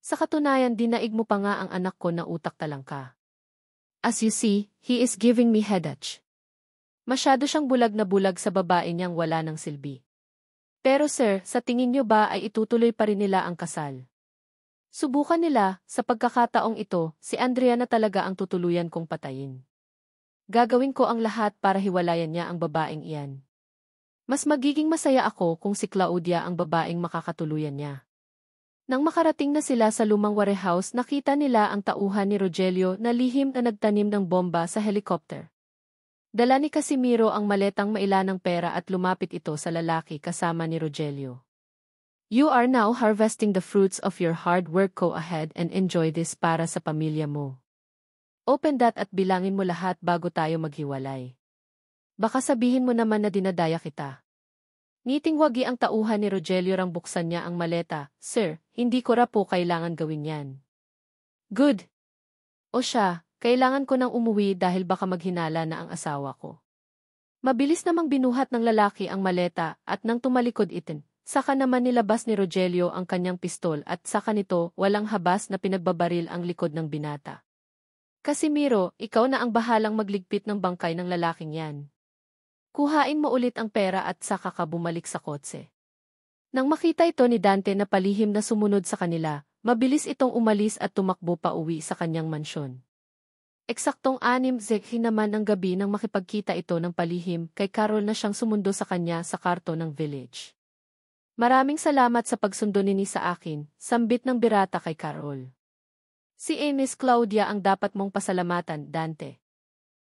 Sa katunayan, dinaig mo pa nga ang anak ko na utak talangka. As you see, he is giving me headache. Masyado siyang bulag na bulag sa babae niyang wala ng silbi. Pero sir, sa tingin niyo ba ay itutuloy pa rin nila ang kasal? Subukan nila, sa pagkakataong ito, si Andrea na talaga ang tutuluyan kong patayin. Gagawin ko ang lahat para hiwalayan niya ang babaeng iyan. Mas magiging masaya ako kung si Claudia ang babaeng makakatuluyan niya. Nang makarating na sila sa lumang warehouse, nakita nila ang tauhan ni Rogelio na lihim na nagtanim ng bomba sa helicopter. Dala ni Casimiro ang maletang mailanang pera at lumapit ito sa lalaki kasama ni Rogelio. You are now harvesting the fruits of your hard work. Go ahead and enjoy this para sa pamilya mo. Open that at bilangin mo lahat bago tayo maghiwalay. Baka sabihin mo naman na dinadaya kita. Ngiting-wagi ang tauhan ni Rogelio rang buksan niya ang maleta. Sir, hindi ko ra po kailangan gawin yan. Good. O siya, kailangan ko nang umuwi dahil baka maghinala na ang asawa ko. Mabilis namang binuhat ng lalaki ang maleta at nang tumalikod itin, saka naman nilabas ni Rogelio ang kanyang pistol at saka nito walang habas na pinagbabaril ang likod ng binata. Casimiro, ikaw na ang bahalang magligpit ng bangkay ng lalaking yan. Kuhain mo ulit ang pera at saka ka bumalik sa kotse. Nang makita ito ni Dante na palihim na sumunod sa kanila, mabilis itong umalis at tumakbo pa uwi sa kanyang mansyon. Eksaktong 6:00 naman ng gabi nang makipagkita ito ng palihim kay Carol na siyang sumundo sa kanya sa karto ng village. Maraming salamat sa pagsundo nini sa akin, sambit ng birata kay Carol. Si Miss Claudia ang dapat mong pasalamatan, Dante.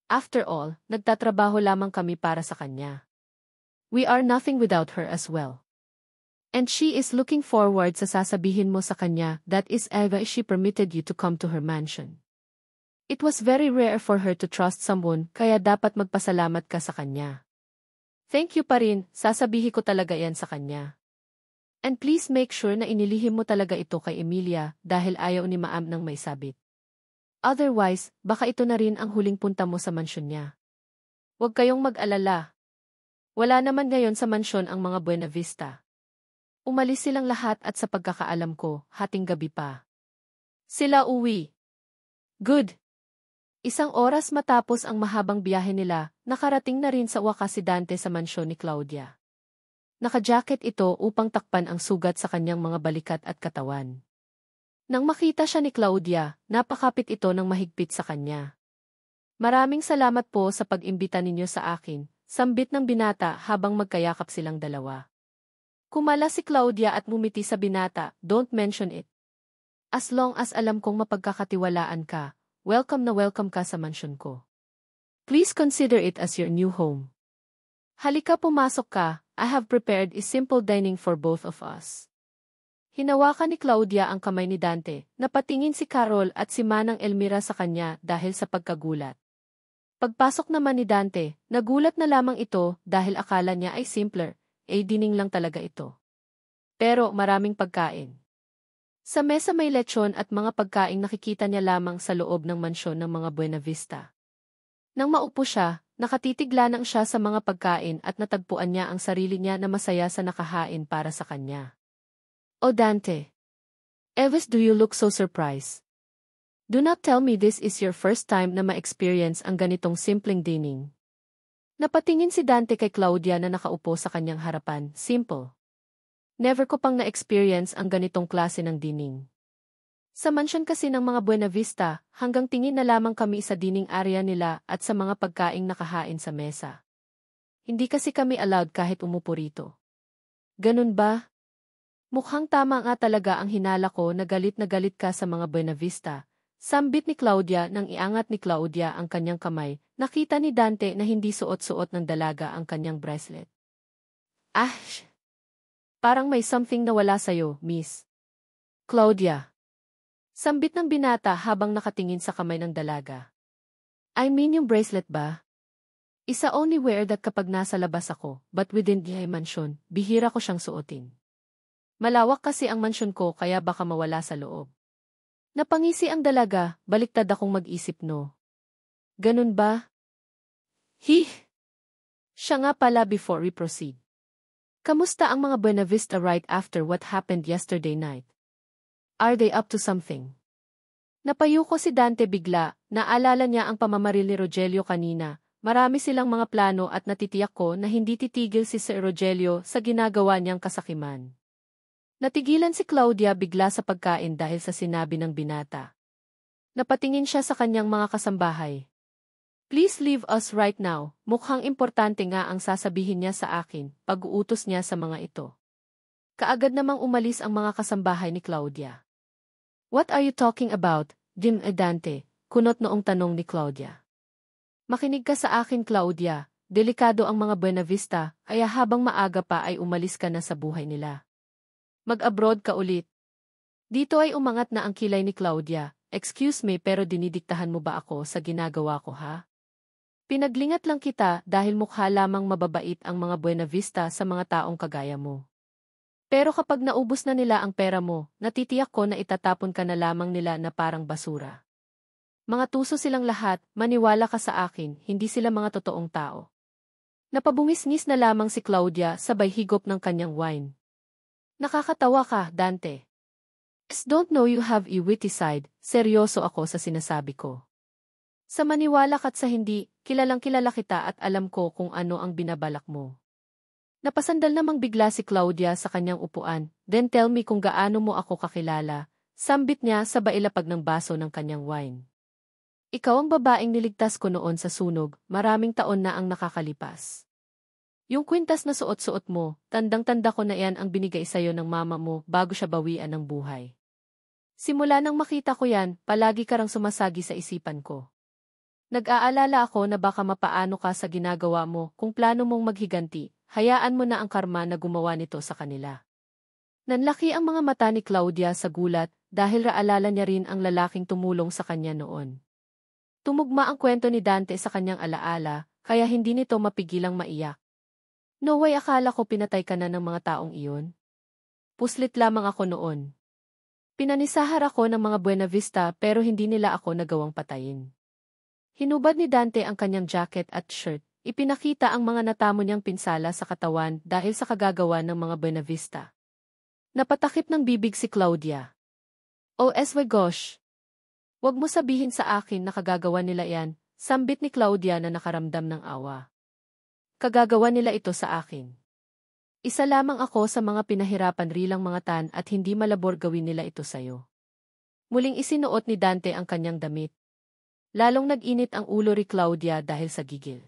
After all, nagtatrabaho lamang kami para sa kanya. We are nothing without her as well. And she is looking forward sa sasabihin mo sa kanya, that is ever she permitted you to come to her mansion. It was very rare for her to trust someone, kaya dapat magpasalamat ka sa kanya. Thank you pa rin, sasabihin ko talaga yan sa kanya. And please make sure na inilihim mo talaga ito kay Emilia, dahil ayaw ni Maam ng may sabit. Otherwise, baka ito na rin ang huling punta mo sa mansyon niya. Huwag kayong mag-alala. Wala naman ngayon sa mansyon ang mga Buena Vista. Umalis silang lahat at sa pagkakaalam ko, hating gabi pa. Sila uwi. Good. 1 oras matapos ang mahabang biyahe nila, nakarating na rin sa wakas si Dante sa mansyon ni Claudia. Naka-jacket ito upang takpan ang sugat sa kanyang mga balikat at katawan. Nang makita siya ni Claudia, napakapit ito ng mahigpit sa kanya. Maraming salamat po sa pag-imbita ninyo sa akin, sambit ng binata habang magkayakap silang dalawa. Kumala si Claudia at ngumiti sa binata, don't mention it. As long as alam kong mapagkakatiwalaan ka, welcome na welcome ka sa mansyon ko. Please consider it as your new home. Halika pumasok ka, I have prepared a simple dining for both of us. Hinawakan ni Claudia ang kamay ni Dante, napatingin si Carol at si Manang Elmira sa kanya dahil sa pagkagulat. Pagpasok naman ni Dante, nagulat na lamang ito dahil akala niya ay simpler, dining lang talaga ito. Pero maraming pagkain. Sa mesa may lechon at mga pagkaing nakikita niya lamang sa loob ng mansyon ng mga Buena Vista. Nang maupo siya, Nakatitig lang siya sa mga pagkain at natagpuan niya ang sarili niya na masaya sa nakahain para sa kanya. "Oh Dante. Eves, do you look so surprised? Do not tell me this is your first time na ma-experience ang ganitong simpleng dining." Napatingin si Dante kay Claudia na nakaupo sa kanyang harapan. "Simple. Never ko pang na-experience ang ganitong klase ng dining. Sa mansyon kasi ng mga Buena Vista, hanggang tingin na lamang kami sa dining area nila at sa mga pagkaing nakahain sa mesa. Hindi kasi kami allowed kahit umupo rito." "Ganun ba? Mukhang tama nga talaga ang hinala ko na galit ka sa mga Buena Vista." Sambit ni Claudia nang iangat ni Claudia ang kanyang kamay. Nakita ni Dante na hindi suot-suot ng dalaga ang kanyang bracelet. "Ah, parang may something na wala sa'yo, Miss Claudia." Sambit ng binata habang nakatingin sa kamay ng dalaga. "I mean yung bracelet ba? Isa only wear that kapag nasa labas ako, but within the mansion, bihira ko siyang suotin. Malawak kasi ang mansyon ko kaya baka mawala sa loob." Napangisi ang dalaga, baliktad akong mag-isip no. "Ganun ba? Siya nga pala before we proceed. Kamusta ang mga Buena Vista right after what happened yesterday night? Are they up to something?" Napayuko si Dante bigla, naalala niya ang pamamaril ni Rogelio kanina. Marami silang mga plano at natitiyak ko na hindi titigil si Sir Rogelio sa ginagawa niyang kasakiman. Natigilan si Claudia bigla sa pagkain dahil sa sinabi ng binata. Napatingin siya sa kanyang mga kasambahay. "Please leave us right now." Mukhang importante nga ang sasabihin niya sa akin pag-uutos niya sa mga ito. Kaagad namang umalis ang mga kasambahay ni Claudia. "What are you talking about, Dante?" Kunot noong tanong ni Claudia. "Makinig ka sa akin, Claudia. Delikado ang mga Buena Vista, kaya habang maaga pa ay umalis ka na sa buhay nila. Mag-abroad ka ulit." Dito ay umangat na ang kilay ni Claudia. "Excuse me pero dinidiktahan mo ba ako sa ginagawa ko ha? Pinaglingat lang kita dahil mukha lamang mababait ang mga Buena Vista sa mga taong kagaya mo. Pero kapag naubos na nila ang pera mo, natitiyak ko na itatapon ka na lamang nila na parang basura. Mga tuso silang lahat, maniwala ka sa akin, hindi sila mga totoong tao." Napabungis-ngis na lamang si Claudia sabay higop ng kanyang wine. "Nakakatawa ka, Dante. Don't know you have a witty side." Seryoso ako sa sinasabi ko. Sa maniwala ka't sa hindi, kilalang-kilala kita at alam ko kung ano ang binabalak mo. Napasandal namang bigla si Claudia sa kanyang upuan. "Then tell me kung gaano mo ako kakilala." Sambit niya sa bailapag ng baso ng kanyang wine. "Ikaw ang babaeng niligtas ko noon sa sunog, maraming taon na ang nakakalipas. Yung kwintas na suot-suot mo, tandang-tanda ko na yan ang binigay sa'yo ng mama mo bago siya bawian ng buhay. Simula nang makita ko yan, palagi karang sumasagi sa isipan ko. Nag-aalala ako na baka mapaano ka sa ginagawa mo kung plano mong maghiganti, hayaan mo na ang karma na gumawa nito sa kanila." Nanlaki ang mga mata ni Claudia sa gulat dahil raalala niya rin ang lalaking tumulong sa kanya noon. Tumugma ang kwento ni Dante sa kanyang alaala, kaya hindi nito mapigilang maiyak. "No way, akala ko pinatay ka na ng mga taong iyon. Puslit lamang ako noon. Pinanisahar ako ng mga Buena Vista pero hindi nila ako nagawang patayin." Hinubad ni Dante ang kanyang jacket at shirt, ipinakita ang mga natamo niyang pinsala sa katawan dahil sa kagagawa ng mga Buena Vista. Napatakip ng bibig si Claudia. "Oh my gosh. Wag mo sabihin sa akin na kagagawa nila yan," sambit ni Claudia na nakaramdam ng awa. "Kagagawa nila ito sa akin. Isa lamang ako sa mga pinahirapan rilang mga tan at hindi malabor gawin nila ito sa'yo." Muling isinuot ni Dante ang kanyang damit. Lalong nag-init ang ulo ni Claudia dahil sa gigil.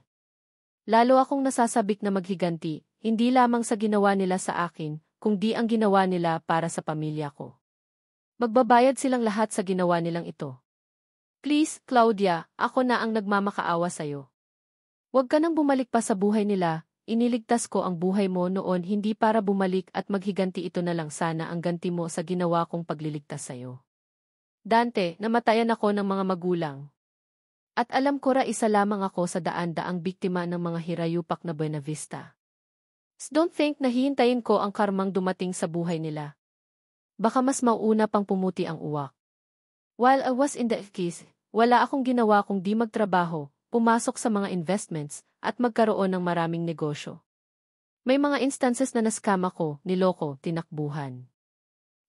"Lalo akong nasasabik na maghiganti, hindi lamang sa ginawa nila sa akin, kundi ang ginawa nila para sa pamilya ko. Magbabayad silang lahat sa ginawa nilang ito. Please, Claudia, ako na ang nagmamakaawa sa'yo. Huwag ka nang bumalik pa sa buhay nila, iniligtas ko ang buhay mo noon hindi para bumalik at maghiganti, ito na lang sana ang ganti mo sa ginawa kong pagliligtas sa'yo. Dante, namatayan ako ng mga magulang. At alam ko ra isa lamang ako sa daan-daang biktima ng mga hirayupak na Buena Vista. Don't think na hihintayin ko ang karmang dumating sa buhay nila. Baka mas mauuna pang pumuti ang uwak. While I was in the case, wala akong ginawa kung di magtrabaho, pumasok sa mga investments, at magkaroon ng maraming negosyo. May mga instances na naskam ako, niloko, tinakbuhan.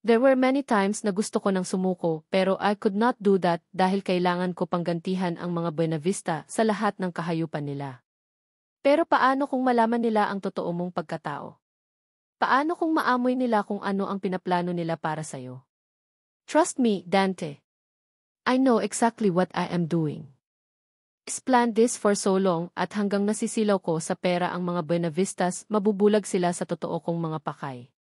There were many times na gusto ko nang sumuko pero I could not do that dahil kailangan ko panggantihan ang mga Buena Vista sa lahat ng kahayupan nila. Pero paano kung malaman nila ang totoo mong pagkatao? Paano kung maamoy nila kung ano ang pinaplano nila para sa'yo? Trust me, Dante. I know exactly what I am doing. I've planned this for so long at hanggang nasisilaw ko sa pera ang mga Buena Vistas, mabubulag sila sa totoo kong mga pakay.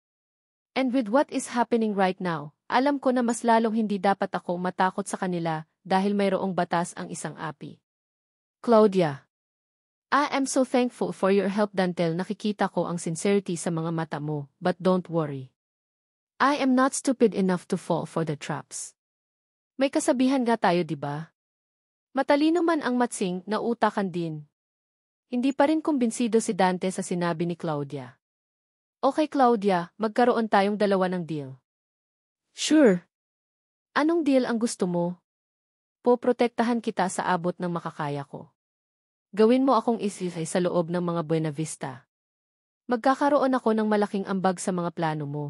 And with what is happening right now, alam ko na mas lalong hindi dapat ako matakot sa kanila dahil mayroong batas ang isang api. Claudia. I am so thankful for your help, Dantel. Nakikita ko ang sincerity sa mga mata mo, but don't worry. I am not stupid enough to fall for the traps. May kasabihan nga tayo, di ba? Matalino man ang matsing, nautakan din. Hindi pa rin kumbinsido si Dante sa sinabi ni Claudia. Okay, Claudia, magkaroon tayong dalawa ng deal. Sure. Anong deal ang gusto mo? Poprotektahan kita sa abot ng makakaya ko. Gawin mo akong isisay sa loob ng mga Buena Vista. Magkakaroon ako ng malaking ambag sa mga plano mo.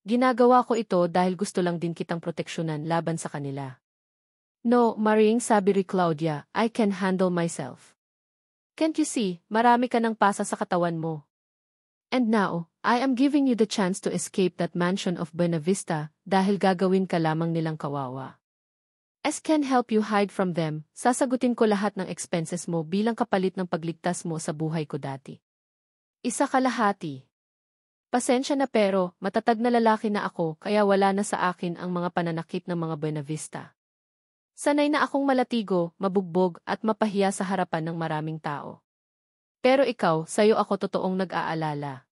Ginagawa ko ito dahil gusto lang din kitang proteksyonan laban sa kanila. No, Maring, sabi ni Claudia, I can handle myself. Can't you see, marami ka ng pasa sa katawan mo. And now, I am giving you the chance to escape that mansion of Buena Vista dahil gagawin ka lamang nilang kawawa. As can help you hide from them, sasagutin ko lahat ng expenses mo bilang kapalit ng pagligtas mo sa buhay ko dati. Isa kalahati. Pasensya na pero, matatag na lalaki na ako kaya wala na sa akin ang mga pananakit ng mga Buena Vista. Sanay na akong malatigo, mabugbog at mapahiya sa harapan ng maraming tao. Pero ikaw, sayo ako totoong nag-aalala.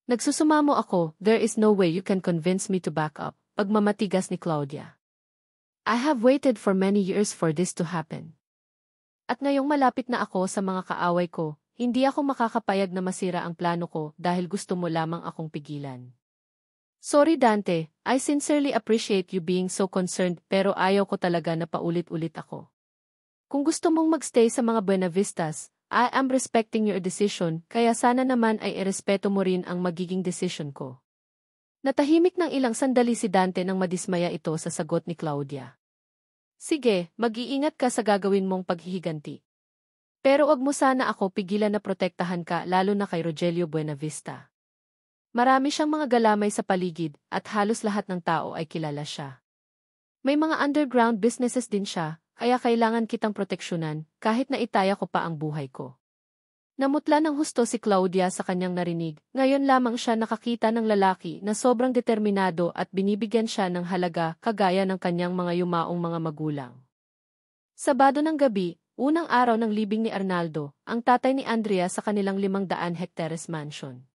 Nagsusumamo ako, there is no way you can convince me to back up, pagmamatigas ni Claudia. I have waited for many years for this to happen. At ngayong malapit na ako sa mga kaaway ko, hindi ako makakapayag na masira ang plano ko dahil gusto mo lamang akong pigilan. Sorry Dante, I sincerely appreciate you being so concerned pero ayaw ko talaga na paulit-ulit ako. Kung gusto mong magstay sa mga Buena Vistas, I am respecting your decision, kaya sana naman ay irespeto mo rin ang magiging decision ko. Natahimik ng ilang sandali si Dante nang madismaya ito sa sagot ni Claudia. Sige, mag-iingat ka sa gagawin mong paghihiganti. Pero wag mo sana ako pigilan na protektahan ka lalo na kay Rogelio Buenavista. Marami siyang mga galamay sa paligid at halos lahat ng tao ay kilala siya. May mga underground businesses din siya. Kaya kailangan kitang proteksyonan, kahit na itaya ko pa ang buhay ko. Namutla ng husto si Claudia sa kanyang narinig, ngayon lamang siya nakakita ng lalaki na sobrang determinado at binibigyan siya ng halaga kagaya ng kanyang mga yumaong mga magulang. Sabado ng gabi, unang araw ng libing ni Arnaldo, ang tatay ni Andrea sa kanilang 500 hectares mansion.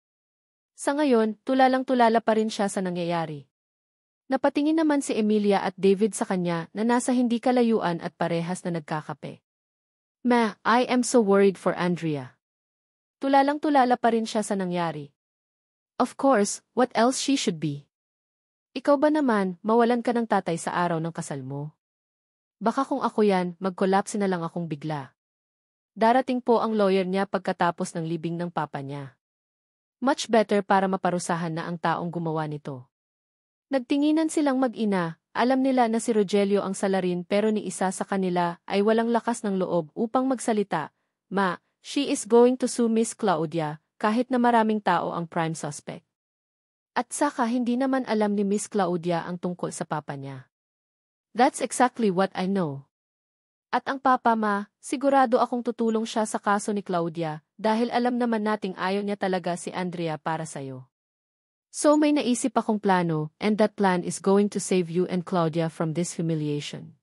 Sa ngayon, tulalang-tulala pa rin siya sa nangyayari. Napatingin naman si Emilia at David sa kanya na nasa hindi kalayuan at parehas na nagkakape. Ma, I am so worried for Andrea. Tulalang-tulala pa rin siya sa nangyari. Of course, what else she should be? Ikaw ba naman, mawalan ka ng tatay sa araw ng kasal mo? Baka kung ako yan, mag-collapse na lang akong bigla. Darating po ang lawyer niya pagkatapos ng libing ng papa niya. Much better para maparusahan na ang taong gumawa nito. Nagtinginan silang mag-ina, alam nila na si Rogelio ang salarin pero ni isa sa kanila ay walang lakas ng loob upang magsalita. Ma, she is going to sue Miss Claudia, kahit na maraming tao ang prime suspect. At saka hindi naman alam ni Miss Claudia ang tungkol sa papa niya. That's exactly what I know. At ang papa ma, sigurado akong tutulong siya sa kaso ni Claudia dahil alam naman nating ayaw niya talaga si Andrea para sa'yo. So may naisip akong plano, and that plan is going to save you and Claudia from this humiliation.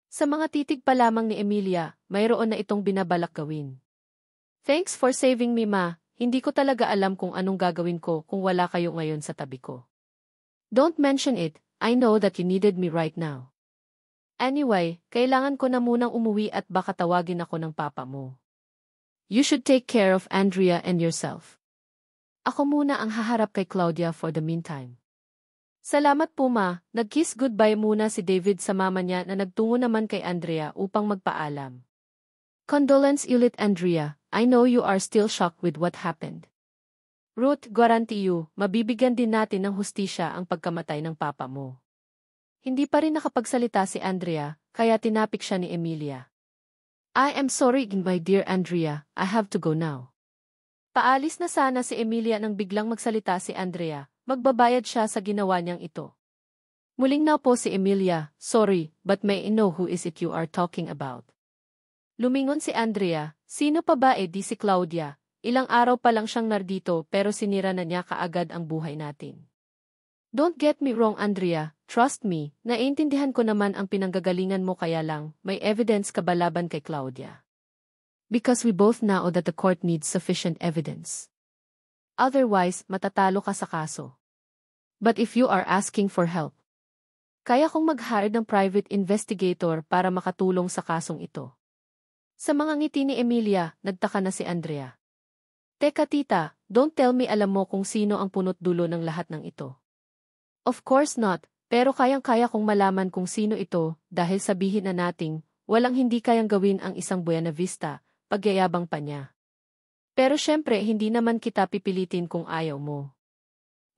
Sa mga titig pa lamang ni Emilia, mayroon na itong binabalak gawin. Thanks for saving me ma, hindi ko talaga alam kung anong gagawin ko kung wala kayo ngayon sa tabi ko. Don't mention it, I know that you needed me right now. Anyway, kailangan ko na munang umuwi at baka tawagin ako ng papa mo. You should take care of Andrea and yourself. Ako muna ang haharap kay Claudia for the meantime. Salamat po ma, nag-kiss goodbye muna si David sa mama niya na nagtungo naman kay Andrea upang magpaalam. Condolence ulit Andrea, I know you are still shocked with what happened. Ruth, guarantee you, mabibigyan din natin ng hustisya ang pagkamatay ng papa mo. Hindi pa rin nakapagsalita si Andrea, kaya tinapik siya ni Emilia. I am sorry, my dear Andrea, I have to go now. Paalis na sana si Emilia nang biglang magsalita si Andrea, magbabayad siya sa ginawa niyang ito. Muling na po si Emilia, sorry, but may I know who is it you are talking about? Lumingon si Andrea, sino pa ba di si Claudia, ilang araw pa lang siyang nardito pero sinira na niya kaagad ang buhay natin. Don't get me wrong Andrea, trust me, naiintindihan ko naman ang pinanggagalingan mo kaya lang, may evidence ka ba laban kay Claudia? Because we both know that the court needs sufficient evidence. Otherwise, matatalo ka sa kaso. But if you are asking for help, kaya kong mag-hire ng private investigator para makatulong sa kasong ito. Sa mga ngiti ni Emilia, nagtaka na si Andrea. Teka tita, don't tell me alam mo kung sino ang punot dulo ng lahat ng ito. Of course not, pero kayang-kaya kong malaman kung sino ito dahil sabihin na nating, walang hindi kayang gawin ang isang Buena Vista, pagyayabang pa niya. Pero syempre hindi naman kita pipilitin kung ayaw mo.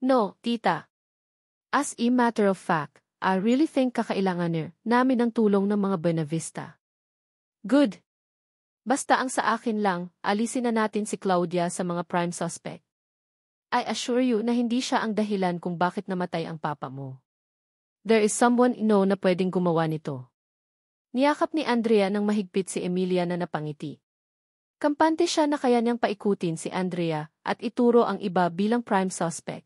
No, tita. As a matter of fact, I really think kakailangan namin ng tulong ng mga Buena Vista. Good. Basta ang sa akin lang, alisin na natin si Claudia sa mga prime suspect. I assure you na hindi siya ang dahilan kung bakit namatay ang papa mo. There is someone na pwedeng gumawa nito. Niyakap ni Andrea nang mahigpit si Emilia na napangiti. Kampante siya na kaya niyang paikutin si Andrea at ituro ang iba bilang prime suspect.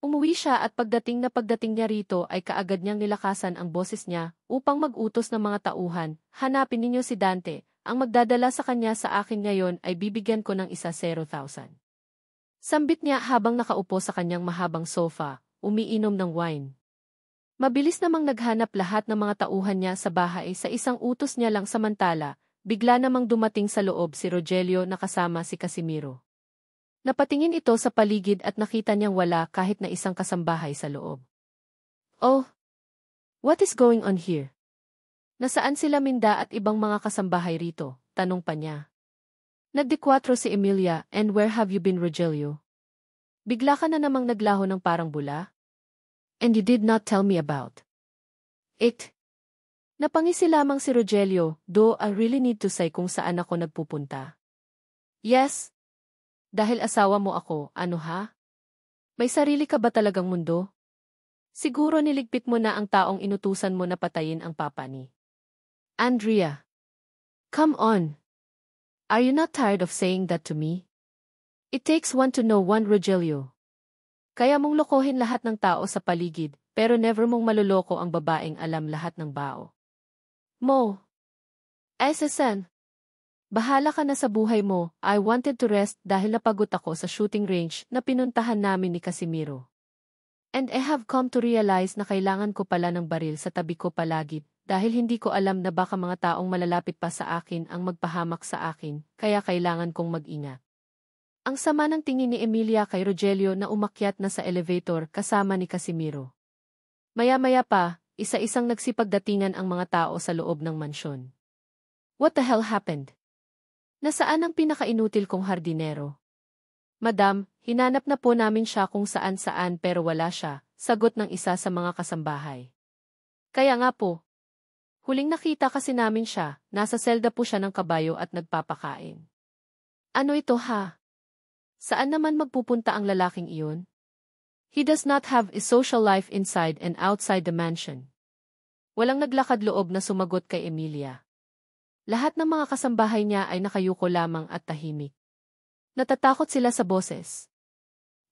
Umuwi siya at pagdating niya rito ay kaagad niyang nilakasan ang boses niya upang mag-utos ng mga tauhan, hanapin ninyo si Dante. Ang magdadala sa kanya sa akin ngayon ay bibigyan ko ng 1,000. Sambit niya habang nakaupo sa kanyang mahabang sofa, umiinom ng wine. Mabilis namang naghanap lahat ng mga tauhan niya sa bahay sa isang utos niya lang samantala, bigla namang dumating sa loob si Rogelio na kasama si Casimiro. Napatingin ito sa paligid at nakita niyang wala kahit na isang kasambahay sa loob. Oh! What is going on here? Nasaan sila Minda at ibang mga kasambahay rito? Tanong pa niya. Nagdekwatro si Emilia, and where have you been Rogelio? Bigla ka na namang naglaho ng parang bula? And you did not tell me about it. Napangisi lamang si Rogelio, though I really need to say kung saan ako nagpupunta. Yes. Dahil asawa mo ako, ano ha? May sarili ka ba talagang mundo? Siguro niligpit mo na ang taong inutusan mo na patayin ang papa ni Andrea. Come on. Are you not tired of saying that to me? It takes one to know one Rogelio. Kaya mong lokohin lahat ng tao sa paligid, pero never mong maluloko ang babaeng alam lahat ng bao mo. Sen. Bahala ka na sa buhay mo, I wanted to rest dahil napagod ako sa shooting range na pinuntahan namin ni Casimiro. And I have come to realize na kailangan ko pala ng baril sa tabi ko palagi dahil hindi ko alam na baka mga taong malalapit pa sa akin ang magpahamak sa akin, kaya kailangan kong mag-ingat. Ang sama ng tingin ni Emilia kay Rogelio na umakyat na sa elevator kasama ni Casimiro. Maya-maya pa, isa-isang nagsipagdatingan ang mga tao sa loob ng mansyon. What the hell happened? Nasaan ang pinakainutil kong hardinero? Madam, hinanap na po namin siya kung saan-saan pero wala siya, sagot ng isa sa mga kasambahay. Kaya nga po. Huling nakita kasi namin siya, nasa selda po siya ng kabayo at nagpapakain. Ano ito ha? Saan naman magpupunta ang lalaking iyon? He does not have a social life inside and outside the mansion. Walang naglakad loob na sumagot kay Emilia. Lahat ng mga kasambahay niya ay nakayuko lamang at tahimik. Natatakot sila sa boses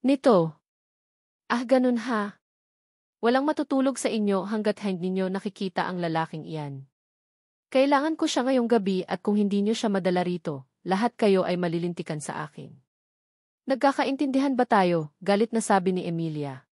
nito. Ah, ganun ha. Walang matutulog sa inyo hanggat hindi niyo nakikita ang lalaking iyan. Kailangan ko siya ngayong gabi at kung hindi niyo siya madala rito, lahat kayo ay malilintikan sa akin. Nagkakaintindihan ba tayo? Galit na sabi ni Emilia.